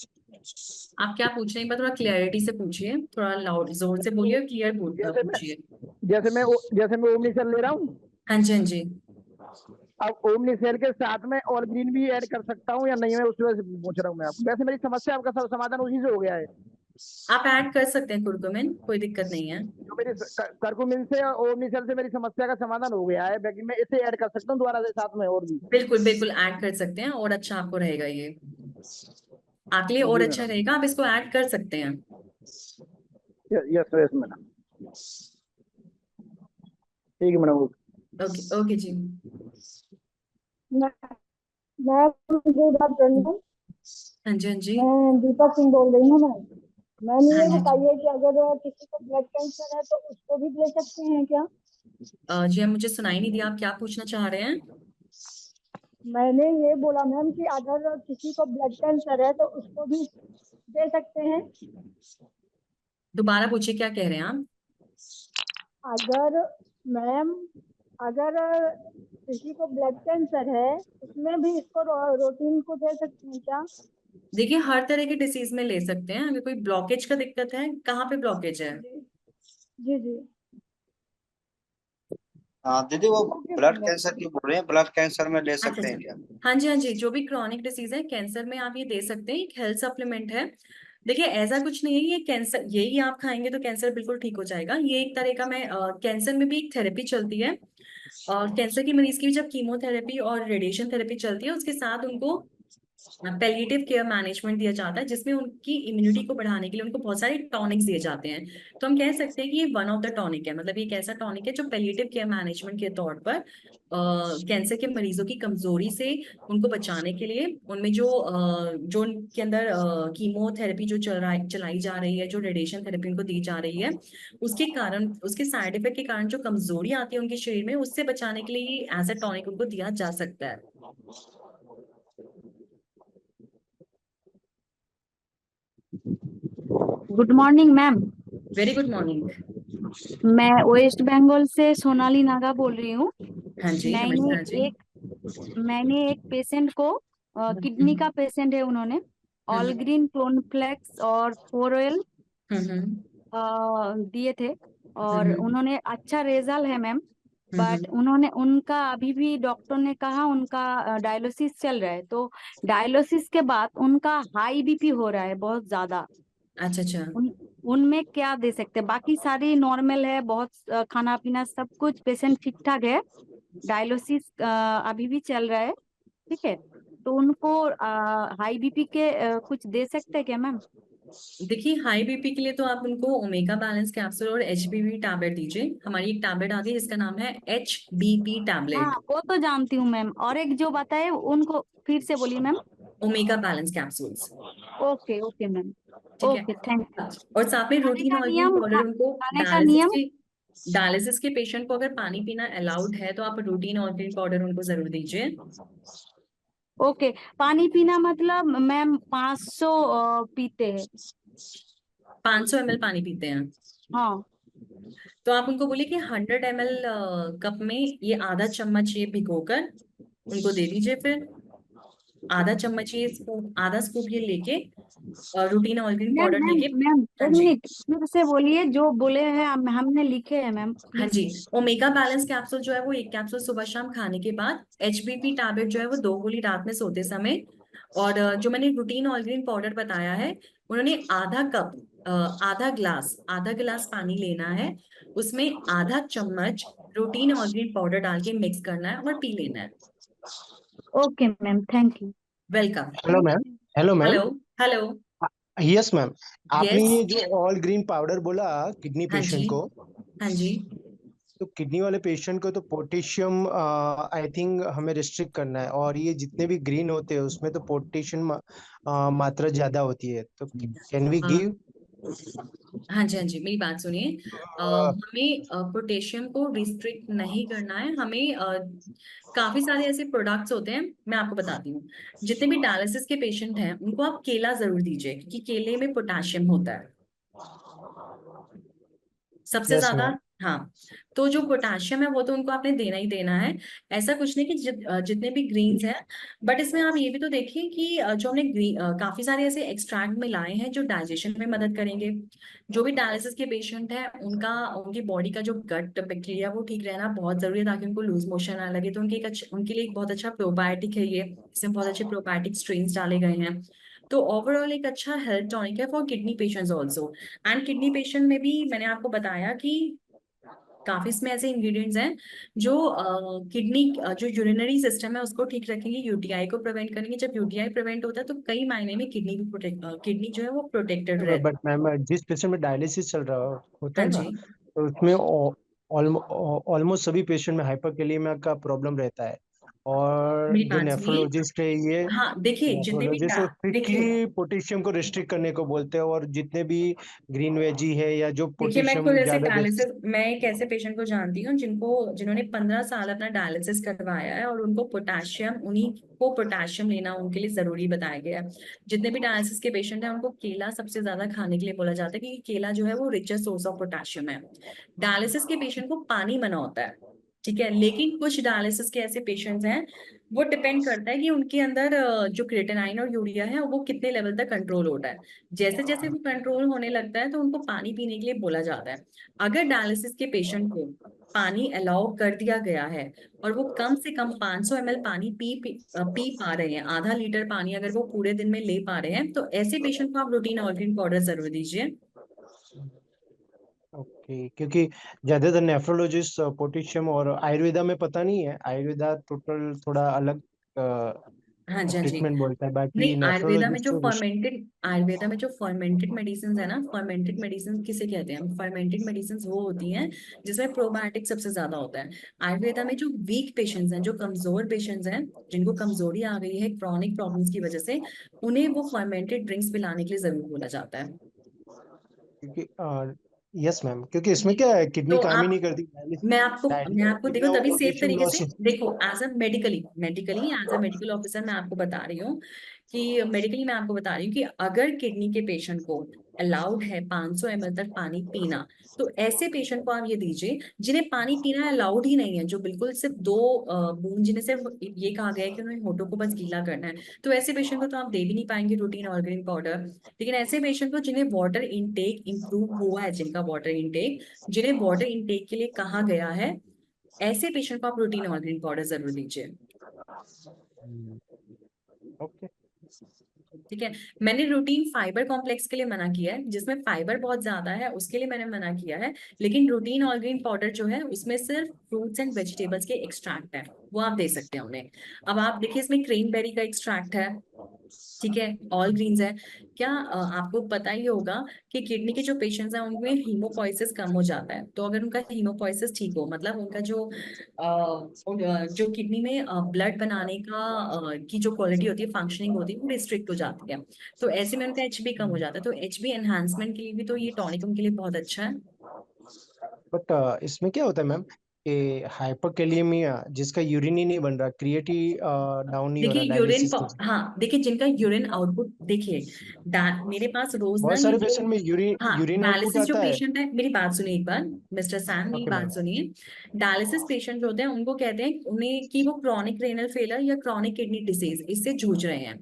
S1: आप क्या पूछ रहे हैं, एक बार थोड़ा क्लैरिटी से पूछिए, थोड़ा लाउड जोर से बोलिए और क्लियर
S3: जैसे मैं
S1: पूछिए।
S3: जैसे मैं ओमनी सेल ले रहा हूँ,
S1: हाँ जी, हाँ जी।
S3: अब ओमनी सेल के साथ में और ग्रीन भी ऐड कर सकता हूँ या नहीं? मैं उस वजह से पूछ रहा हूँ मैं आपको। वैसे मेरी समस्या आपका सब समाधान उसी से हो गया है।
S1: आप ऐड कर सकते हैं कुरकुमिन, कोई दिक्कत नहीं है।
S3: जो मेरी करकुमिन से और ओमनी सेल से मेरी समस्या का समाधान हो गया है। बाकी मैं इसे ऐड कर सकता हूँ दोबारा से साथ में और भी?
S1: बिल्कुल बिल्कुल ऐड कर सकते हैं, और अच्छा आपको रहेगा ये, आपके लिए और
S3: जी
S1: अच्छा
S3: मैडम।
S1: रहेगा, आप इसको ऐड कर सकते हैं।
S3: Yes yes madam. ठीक है मैडम।
S1: ओके ओके जी।
S4: मैं गुड आफ्टरनून।
S1: हाँ जी, हाँ जी,
S4: मैं दीपा सिंह बोल रही हूँ। मैंने
S1: हाँ
S4: ये
S1: जी, हाँ जी।
S4: बताइए कि अगर किसी को ब्लड कैंसर है तो उसको भी ले सकते हैं क्या?
S1: जी मुझे सुनाई नहीं दिया, आप क्या पूछना चाह रहे हैं?
S4: मैंने ये बोला मैम कि अगर किसी को ब्लड कैंसर है तो उसको भी दे सकते हैं।
S1: दोबारा पूछिए, क्या कह रहे हैं आप?
S4: अगर मैम अगर किसी को ब्लड कैंसर है उसमें भी इसको रूटीन को दे सकते हैं क्या?
S1: देखिए हर तरह के डिसीज में ले सकते हैं, अगर कोई ब्लॉकेज का दिक्कत है, कहाँ पे ब्लॉकेज है?
S4: जी जी जी।
S5: हाँ दीदी, वो
S4: ओके
S5: ब्लड
S4: मैम,
S5: कैंसर की बोल रहे हैं, ब्लड कैंसर में ले
S1: अच्छा
S5: सकते
S1: अच्छा।
S5: हैं क्या?
S1: हाँ जी, हाँ जी, जो भी क्रॉनिक डिसीज है कैंसर में आप ये दे सकते हैं, एक हेल्थ सप्लीमेंट है। देखिए ऐसा कुछ नहीं है, ये कैंसर यही आप खाएंगे तो कैंसर बिल्कुल ठीक हो जाएगा, ये एक तरह का, मैं कैंसर में भी एक थेरेपी चलती है। कैंसर की मरीज की भी जब कीमोथेरेपी और रेडिएशन थेरेपी चलती है, उसके साथ उनको पैलिएटिव केयर मैनेजमेंट दिया जाता है, जिसमें उनकी इम्यूनिटी को बढ़ाने के लिए उनको बहुत सारे टॉनिक्स दिए जाते हैं। तो हम कह सकते हैं कि ये वन ऑफ द टॉनिक है, मतलब ये एक ऐसा टॉनिक है जो पैलिएटिव केयर मैनेजमेंट के तौर पर कैंसर के मरीजों की कमजोरी से उनको बचाने के लिए, उनमें जो उनके अंदर कीमोथेरेपी जो चलाई जा रही है, जो रेडिएशन थेरेपी उनको दी जा रही है, उसके कारण, उसके साइड इफेक्ट के कारण जो कमजोरी आती है उनके शरीर में, उससे बचाने के लिए एज अ टॉनिक उनको दिया जा सकता है।
S6: Good morning ma'am.
S1: Very good morning.
S6: मैं वेस्ट बंगाल से सोनाली नागा बोल रही हूँ।
S1: हाँ जी,
S6: मैंने
S1: नमस्कार जी।
S6: एक पेशेंट को किडनी का पेशेंट है, उन्होंने ऑल ग्रीन क्लोनफ्लेक्स और 4 ऑयल दिए थे और उन्होंने अच्छा रिजल्ट है मैम। बट उनका अभी भी डॉक्टर ने कहा उनका डायलिसिस चल रहा है, तो डायलिसिस के बाद उनका हाई बीपी हो रहा है बहुत ज्यादा।
S1: अच्छा अच्छा।
S6: उनमें क्या दे सकते हैं? बाकी सारी नॉर्मल है, बहुत खाना पीना सब कुछ पेशेंट ठीक ठाक है, डायलिसिस अभी भी चल रहा है, ठीक है। तो उनको हाई बीपी के कुछ दे सकते हैं क्या मैम?
S1: देखिए हाई बीपी के लिए तो आप उनको ओमेगा बैलेंस कैप्सूल और HBP टैबलेट दीजिए। हमारी एक टैबलेट आ गई जिसका नाम है HBP
S6: हाँ
S1: टैबलेट,
S6: वो तो जानती हूँ मैम, और एक जो बताए उनको फिर से बोलिए ma'am.
S1: Omega balance capsules.
S6: Okay okay ma'am,
S1: ठीक है।
S6: Okay thank you.
S1: और साथ में
S6: खाने
S1: रूटीन
S6: का
S1: ऑर्गेनिक
S6: नियम
S1: पाउडर उनको
S6: खाने का नियम
S1: डायलिसिस के पेशेंट को अगर पानी पीना अलाउड है तो आप रूटीन ऑर्गेनिक पाउडर उनको जरूर दीजिए।
S6: ओके। पानी पीना मतलब मैम 500 पीते हैं।
S1: 500 ml पानी पीते हैं,
S6: हाँ
S1: तो आप उनको बोलिए कि 100 ml कप में ये आधा चम्मच ये भिगोकर उनको दे दीजिए। फिर आधा चम्मच ये स्पूप, आधा स्कूप ये लेके routine organic
S6: ma'am
S1: powder
S6: ma'am
S1: लेके।
S6: मैम
S1: हाँ
S6: एक
S1: जी,
S6: मिनट फिर से बोलिए, जो बोले हैं हमने लिखे हैं मैम
S1: हाँ
S6: प्लीज।
S1: जी। ओमेगा बैलेंस कैप्सूल जो है वो एक कैप्सूल सुबह शाम खाने के बाद, HBP टैबलेट जो है वो 2 गोली रात में सोते समय, और जो मैंने रूटीन ऑर्गेनिक पाउडर बताया है, उन्होंने आधा कप आधा गिलास पानी लेना है, उसमें आधा चम्मच रूटीन ऑर्गेनिक पाउडर डाल के मिक्स करना है और पी लेना है।
S6: Okay ma'am thank you.
S1: Welcome.
S3: Hello ma'am. Hello ma'am.
S1: Hello. Hello.
S3: Yes ma'am. आपने
S1: यस।
S3: ये जो ऑल ग्रीन पाउडर बोला किडनी
S1: हाँ जी।
S3: पेशेंट को,
S1: हाँ जी।
S3: तो किडनी वाले पेशेंट को तो पोटेशियम आई थिंक हमें रिस्ट्रिक्ट करना है, और ये जितने भी ग्रीन होते हैं उसमें तो पोटेशियम मात्रा ज्यादा होती है, तो कैन वी गिव?
S1: हाँ जी, हाँ जी, मेरी बात सुनिए। हमें पोटेशियम को रिस्ट्रिक्ट नहीं करना है। हमें काफी सारे ऐसे प्रोडक्ट्स होते हैं, मैं आपको बताती हूँ। जितने भी डायलिसिस के पेशेंट हैं उनको आप केला जरूर दीजिए, क्योंकि केले में पोटेशियम होता है सबसे
S3: यस
S1: ज्यादा।
S3: मैम।
S1: हाँ, तो जो पोटेशियम है वो तो उनको आपने देना ही देना है। ऐसा कुछ नहीं कि जितने भी ग्रीन्स हैं, बट इसमें आप ये भी तो देखिए कि जो हमने काफी सारे ऐसे एक्सट्रैक्ट में लाए हैं जो डाइजेशन में मदद करेंगे। जो भी डायलिसिस के पेशेंट है उनकी बॉडी का जो गट बैक्टीरिया वो ठीक रहना बहुत जरूरी है, ताकि उनको लूज मोशन ना लगे। तो उनके लिए एक बहुत अच्छा प्रोबायोटिक है ये, इसमें बहुत अच्छे प्रोबायोटिक स्ट्रेन्स डाले गए हैं। तो ओवरऑल एक अच्छा हेल्थ टॉनिक है for kidney patients also. And kidney patient में भी मैंने आपको बताया कि काफी इसमें ऐसे इंग्रेडिएंट्स हैं जो किडनी जो यूरिनरी सिस्टम है उसको ठीक रखेंगे, UTI को प्रिवेंट करेंगे। जब UTI प्रिवेंट होता है तो कई मायने में किडनी जो है वो प्रोटेक्टेड रहती
S3: बट मैम जिस पेशेंट में डायलिसिस चल रहा होता
S1: है।
S3: है
S1: हाँ
S3: ना,
S1: जी।
S3: तो उसमें ऑलमोस्ट सभी पेशेंट में हाइपरकेलेमिया का प्रॉब्लम रहता है, और
S1: मेरी
S3: जो
S1: बात सुनिए।
S3: नेफ्रोलॉजिस्ट है ये
S1: हाँ देखिए, जितने भी
S3: नेफ्रोलॉजिस्ट वो
S1: देखिए,
S3: स्ट्रिक्टली पोटेशियम को रिस्ट्रिक्ट करने को बोलते हैं, और जितने भी ग्रीन वेजी है या जो
S1: देखिए मैं
S3: पोटेशियम
S1: खुद ऐसे
S3: ज्यादा दे।
S1: डायलिसिस, मैं एक ऐसे पेशेंट को जानती हूँ जिन्होंने 15 साल अपना डायलिसिस करवाया है, और उनको उन्हीं को पोटेशियम लेना उनके लिए जरूरी बताया गया है। जितने भी डायलिसिस के पेशेंट हैं उनको केला सबसे ज्यादा खाने के लिए बोला जाता है, क्योंकि केला जो है वो रिचेस्ट सोर्स ऑफ पोटेशियम है। डायलिसिस के पेशेंट को पानी मना होता है, ठीक है, लेकिन कुछ डायलिसिस के ऐसे पेशेंट्स हैं, वो डिपेंड करता है कि उनके अंदर जो क्रिएटिनाइन और यूरिया है वो कितने लेवल तक कंट्रोल होता है। जैसे जैसे वो कंट्रोल होने लगता है तो उनको पानी पीने के लिए बोला जाता है। अगर डायलिसिस के पेशेंट को पानी अलाउ कर दिया गया है और वो कम से कम 500 ml पानी पी पा रहे हैं, आधा लीटर पानी अगर वो पूरे दिन में ले पा रहे हैं, तो ऐसे पेशेंट को आप रूटीन ऑर्गेनिक पाउडर जरूर दीजिए।
S3: ओके, क्योंकि ज्यादातर नेफ्रोलॉजिस्ट पोटेशियम, और आयुर्वेदा में पता नहीं है, आयुर्वेदा टोटल थोड़ा अलग
S1: हाँ जी, हाँ जी।
S3: ट्रीटमेंट बोलता है, बाकी
S1: नहीं,
S3: नेफ्रोलॉजिस्ट
S1: आयुर्वेदा में जो फर्मेंटेड मेडिसिन है ना, फर्मेंटेड मेडिसिन किसे कहते हैं? फर्मेंटेड मेडिसिन वो होती हैं जिसमें प्रोबायोटिक सबसे ज्यादा होता है। आयुर्वेदा में जो वीक पेशेंट्स हैं, जो कमजोर पेशेंट्स हैं, जिनको कमजोरी आ गई है क्रॉनिक प्रॉब्लम्स की वजह से, उन्हें वो फर्मेंटेड ड्रिंक्स पिलाने के लिए जरूर बोला जाता है।
S3: क्योंकि यस मैम, क्योंकि इसमें क्या है, किडनी
S1: तो
S3: काम ही
S1: आप
S3: नहीं करती,
S1: मैं
S3: डायलिसिस
S1: आपको
S3: के
S1: देखो
S3: बिना वो
S1: तभी सेफ
S3: पोटेशियम
S1: तरीके से
S3: लॉस।
S1: देखो, as a medically as a medical officer मैं आपको बता रही हूँ कि मेडिकली मैं आपको बता रही हूँ कि अगर किडनी के पेशेंट को अलाउड है 500 ml तक पानी पीना, तो ऐसे पेशेंट को आप ये दीजिए। जिन्हें पानी पीना अलाउड ही नहीं है, जो बिल्कुल सिर्फ 2 बूंद, जिन्हें सिर्फ ये कहा गया है कि उन्हें होठों को बस गीला करना है, तो ऐसे पेशेंट को तो आप दे भी नहीं पाएंगे रूटीन ऑर्गेनिक पाउडर। लेकिन ऐसे पेशेंट को जिन्हें वाटर इनटेक इंप्रूव हुआ है, जिन्हें वाटर इनटेक के लिए कहा गया है, ऐसे पेशेंट को आप रूटीन ऑर्गेनिक पाउडर जरूर दीजिए।
S3: ओके।
S1: ठीक है। मैंने रूटीन फाइबर कॉम्प्लेक्स के लिए मना किया है, जिसमें फाइबर बहुत ज्यादा है उसके लिए मैंने मना किया है, लेकिन रूटीन ऑल ग्रीन पाउडर जो है उसमें सिर्फ फ्रूट्स एंड वेजिटेबल्स के एक्सट्रैक्ट है, वो आप दे सकते हैं उन्हें। अब आप देखिए इसमें क्रेनबेरी का एक्सट्रैक्ट है, ठीक है, ऑल ग्रीन्स है। क्या आपको पता ही होगा कि किडनी के जो पेशेंट्स हैं उनमें हीमोपोइसिस कम हो जाता है, तो अगर उनका हीमोपोइसिस ठीक हो, मतलब उनका जो किडनी में ब्लड बनाने की जो क्वालिटी होती है, फंक्शनिंग होती है, वो रिस्ट्रिक्ट हो जाती है, तो ऐसे में उनका एचबी कम हो जाता है। तो एचबी एनहांसमेंट के लिए भी तो ये टॉनिक उनके लिए बहुत अच्छा है।
S3: बट इसमें क्या होता है मैम कि हाइपरकैलियमिया जिसका यूरिन ही नहीं बन रहा, क्रिएटी डाउन नहीं हो
S1: देखिए
S3: रहा
S1: यूरिन
S3: डायलिसिस के,
S1: हाँ देखिए, जिनका यूरिन आउटपुट देखिए, मेरे पास रोज ना
S3: बहुत
S1: ये
S3: सारे
S1: जो
S3: पेशेंट में यूरिन
S1: हाँ
S3: यूरिन आउटपुट
S1: डायलिसिस जो
S3: आता है।
S1: पेशेंट है, मेरी बात सुनिए एक बार मिस्टर सैम, मेरी
S3: ओके
S1: बात
S3: मैम।
S1: सुनिए। डायलिसिस पेशेंट जो होते हैं उनको कहते हैं उन्हें कि वो क्रॉनिक रेनल फेलियर या क्रॉनिक किडनी डिसीज इससे जूझ रहे हैं।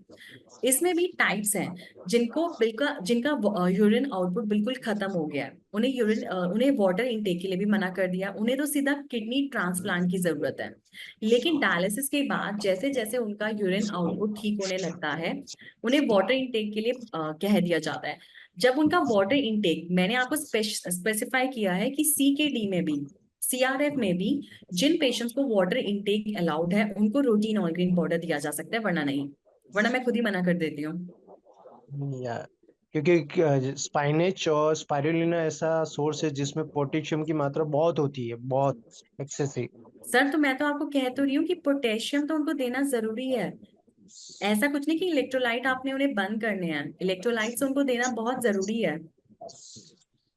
S1: इसमें भी टाइप्स हैं, जिनका यूरिन आउटपुट बिल्कुल खत्म हो गया है, उन्हें वाटर इनटेक के लिए भी मना कर दिया, उन्हें तो सीधा किडनी ट्रांसप्लांट की जरूरत है। लेकिन डायलिसिस के बाद जैसे जैसे उनका यूरिन आउटपुट ठीक होने लगता है, उन्हें वाटर इनटेक के लिए कह दिया जाता है। जब उनका वाटर इनटेक, मैंने आपको स्पेसिफाई किया है कि सी के डी में भी, सीआरएफ में भी, जिन पेशेंट्स को वाटर इनटेक अलाउड है उनको रूटीन ऑल ग्रीन पाउडर दिया जा सकता है, वरना नहीं, वरना मैं खुद ही मना कर देती हूँ।
S3: या क्योंकि स्पाइनेच और स्पाइरुलिना ऐसा सोर्स है जिसमें पोटेशियम की मात्रा बहुत होती है, बहुत एक्सेसिव।
S1: सर तो मैं तो आपको कह तो रही हूँ कि पोटेशियम तो उनको देना जरूरी है, ऐसा कुछ नहीं कि इलेक्ट्रोलाइट आपने उन्हें बंद करने हैं, इलेक्ट्रोलाइट्स उनको देना बहुत जरूरी है।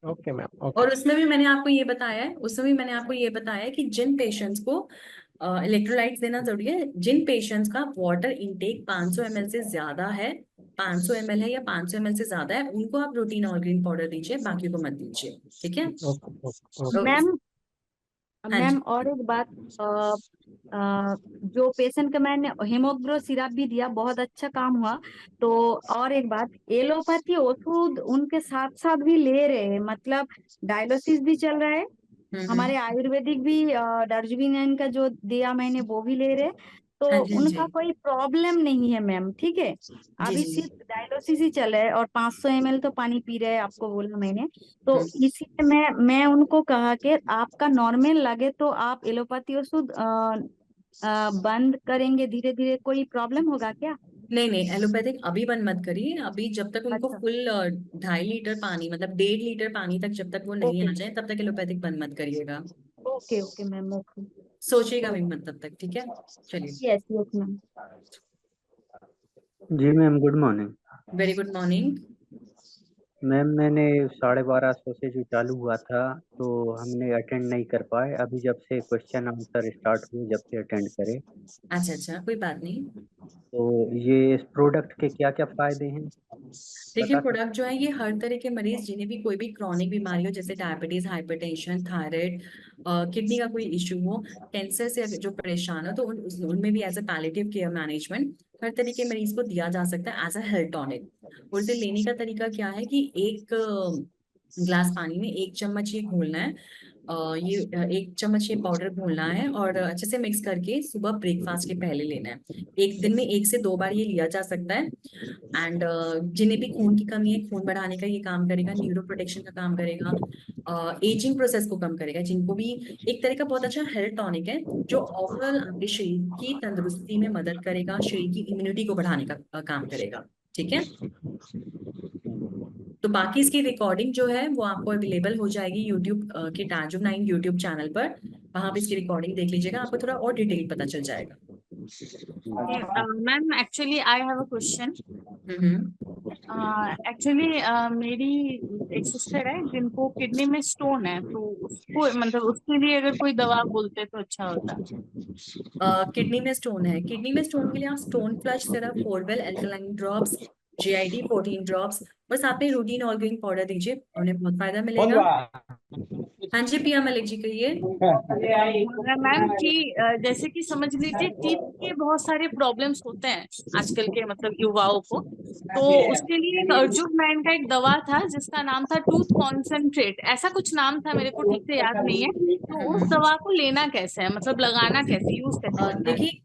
S3: ओके मैम,
S1: और
S3: ओके।
S1: उसमें भी मैंने आपको ये बताया है, उसमें भी मैंने आपको ये बताया है कि जिन पेशेंट्स को इलेक्ट्रोलाइट्स देना जरूरी है, जिन पेशेंट्स का वाटर इनटेक 500 ml से ज्यादा है, 500 ml है या 500 ml से ज्यादा है, उनको आप रूटीन ऑल ग्रीन पाउडर दीजिए, बाकी को मत दीजिए, ठीक है।
S3: Okay okay.
S6: मैम
S1: हाँ
S6: मैम
S1: जी।
S6: और एक बात, जो पेशेंट का मैंने हेमोग्लो सिरप भी दिया, बहुत अच्छा काम हुआ। तो और एक बात, एलोपैथी ओषुध उनके साथ साथ भी ले रहे हैं, मतलब डायलिसिस भी चल रहा है, हमारे आयुर्वेदिक भी दार्जिलिंग का जो दिया मैंने वो भी ले रहे, तो
S1: हाँ जी, हाँ जी,
S6: उनका कोई प्रॉब्लम नहीं है मैम, ठीक है।
S1: जी
S6: अभी
S1: जी जी।
S6: सिर्फ डायलिसिस ही चल रहा है और 500 ml तो पानी पी रहे हैं, आपको बोला मैंने। तो
S1: हम्म।
S6: इसीलिए मैं उनको कहा कि आपका नॉर्मल लगे तो आप एलोपैथी ओषुध बंद करेंगे धीरे धीरे, कोई प्रॉब्लम होगा क्या?
S1: नहीं नहीं, एलोपैथिक अभी बंद मत करिए, अभी जब तक उनको
S6: अच्छा,
S1: फुल 2.5 लीटर पानी, मतलब 1.5 लीटर पानी तक जब तक वो नहीं
S6: ओके
S1: आ जाए तब तक एलोपैथिक बंद मत करिएगा।
S6: Okay okay ma'am, okay.
S1: सोचिएगा भी मत तब तक, ठीक है। चलिए।
S6: Yes yes ma'am.
S7: जी ma'am, good morning.
S1: Very good morning.
S7: Ma'am मैंने 12:30 से जो चालू हुआ था तो हमने अटेंड नहीं कर पाए, अभी जब से क्वेश्चन आंसर स्टार्ट हुए जब से अटेंड करे।
S1: अच्छा अच्छा, कोई बात नहीं।
S7: तो ये इस प्रोडक्ट के क्या क्या फायदे हैं
S1: देखिए
S7: बता सकते?
S1: प्रोडक्ट जो है ये हर तरह के मरीज, जिन्हें भी कोई भी क्रॉनिक बीमारी हो, जैसे डायबिटीज, हाइपरटेंशन, थायराइड, किडनी का कोई इश्यू हो, कैंसर से जो परेशान हो, तो उनमें भी as a palliative care management हर तरह के मरीज को दिया जा सकता है एज अ हेल्थ टॉनिक। और इसे लेने का तरीका क्या है कि एक ग्लास पानी में 1 चम्मच ये घोलना है, ये 1 चम्मच ये पाउडर घोलना है और अच्छे से मिक्स करके सुबह ब्रेकफास्ट के पहले लेना है। एक दिन में 1 से 2 बार ये लिया जा सकता है। एंड जिन्हें भी खून की कमी है, खून बढ़ाने का ये काम करेगा, न्यूरो प्रोटेक्शन का काम करेगा, एजिंग प्रोसेस को कम करेगा, जिनको भी एक तरह का बहुत अच्छा हेल्थ टॉनिक है, जो ओवरऑल आपके शरीर की तंदुरुस्ती में मदद करेगा, शरीर की इम्यूनिटी को बढ़ाने का काम करेगा, ठीक है। तो बाकी इसकी रिकॉर्डिंग जो है वो आपको अवेलेबल हो जाएगी यूट्यूब के ताजुब 9 यूट्यूब चैनल पर, वहां पे इसकी रिकॉर्डिंग देख लीजिएगा, आपको थोड़ा और डिटेल पता चल जाएगा।
S8: Ma'am actually I have a question.
S1: Hmm.
S8: Actually मेरी एक सिस्टर है जिनको किडनी में स्टोन है, तो उसको मतलब उसके लिए अगर कोई दवा बोलते तो अच्छा होता।
S1: किडनी में स्टोन है, किडनी में स्टोन के लिए आप स्टोन फ्लश सिरप, फोरवेल एल्कलाइन ड्रॉप्स, JID 14 ड्रॉप्स, बस आप रूटीन ऑल ग्रीन पाउडर दीजिए, उन्हें बहुत फायदा मिलेगा। हाँ जी पिया मलिक जी, कहिए।
S8: मैम कि जैसे कि समझ लीजिए टीथ के बहुत सारे प्रॉब्लम्स होते हैं आजकल के मतलब युवाओं को, तो उसके लिए एक अर्जुन ब्रांड का एक दवा था जिसका नाम था टूथ कॉन्सेंट्रेट, ऐसा कुछ नाम था, मेरे को ठीक से याद नहीं है। तो उस दवा को लेना कैसे है, मतलब लगाना कैसे, यूज कैसे करना है?
S1: देखिए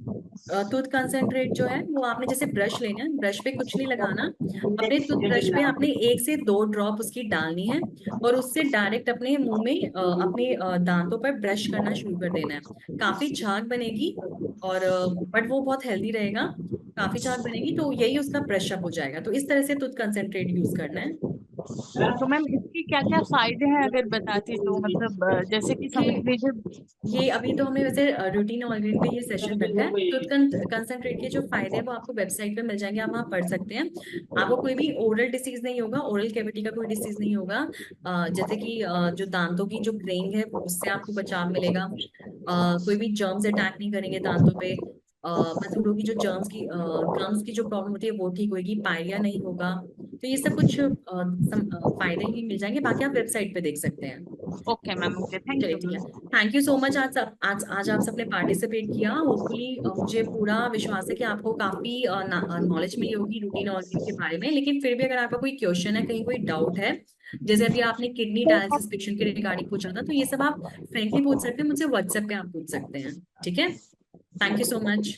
S1: टूथ कंसंट्रेट जो है वो आपने जैसे ब्रश लेना है, ब्रश पे कुछ नहीं लगाना, अपने टूथ ब्रश पे आपने 1 से 2 ड्रॉप उसकी डालनी है और उससे डायरेक्ट अपने मुंह में अपने दांतों पर ब्रश करना शुरू कर देना है। काफी झाग बनेगी और बट वो बहुत हेल्दी रहेगा। काफी झाग बनेगी तो यही उसका ब्रश अप हो जाएगा। तो इस तरह से टूथ कंसंट्रेट यूज करना है।
S8: तो मैम इसके क्या क्या फायदे हैं अगर बताती तो, मतलब जैसे कि समझ लीजिए।
S1: ये अभी तो हमने वैसे रूटीन ऑलग्रीन पे ये सेशन रखा है। टूथ कंसंट्रेट के जो फायदे हैं वो आपको वेबसाइट पे मिल जाएंगे, आप वहाँ पढ़ सकते हैं। आपको कोई भी ओरल डिसीज नहीं होगा, ओरल कैविटी का कोई डिसीज नहीं होगा। जैसे कि जो दांतों की जो ग्रेइंग है उससे आपको बचाव मिलेगा। कोई भी जर्म्स अटैक नहीं करेंगे दांतों पे। मसूड़ों की जो जर्म्स की गम्स की जो प्रॉब्लम होती है वो ठीक होगी, पायरिया नहीं होगा। तो ये सब कुछ फायदे ही मिल जाएंगे, बाकी आप वेबसाइट पे देख सकते हैं।
S8: ओके मैम, ओके, थैंक
S1: चलिए
S8: यू
S1: ठीक है।
S8: Ma'am.
S1: Thank you so much. आज आप सबने पार्टिसिपेट किया। होपफुली मुझे पूरा विश्वास है कि आपको काफी नॉलेज मिली होगी रूटीन ऑलग्रीन के बारे में। लेकिन फिर भी अगर आपका कोई क्वेश्चन है, कहीं कोई डाउट है, जैसे अभी आपने किडनी डायलिसिस पेशेंट के रिगार्डिंग पूछा था, तो ये सब आप फ्रेंकली पूछ सकते हैं मुझसे, व्हाट्सएप पे आप पूछ सकते हैं। ठीक है, थैंक यू सो मच।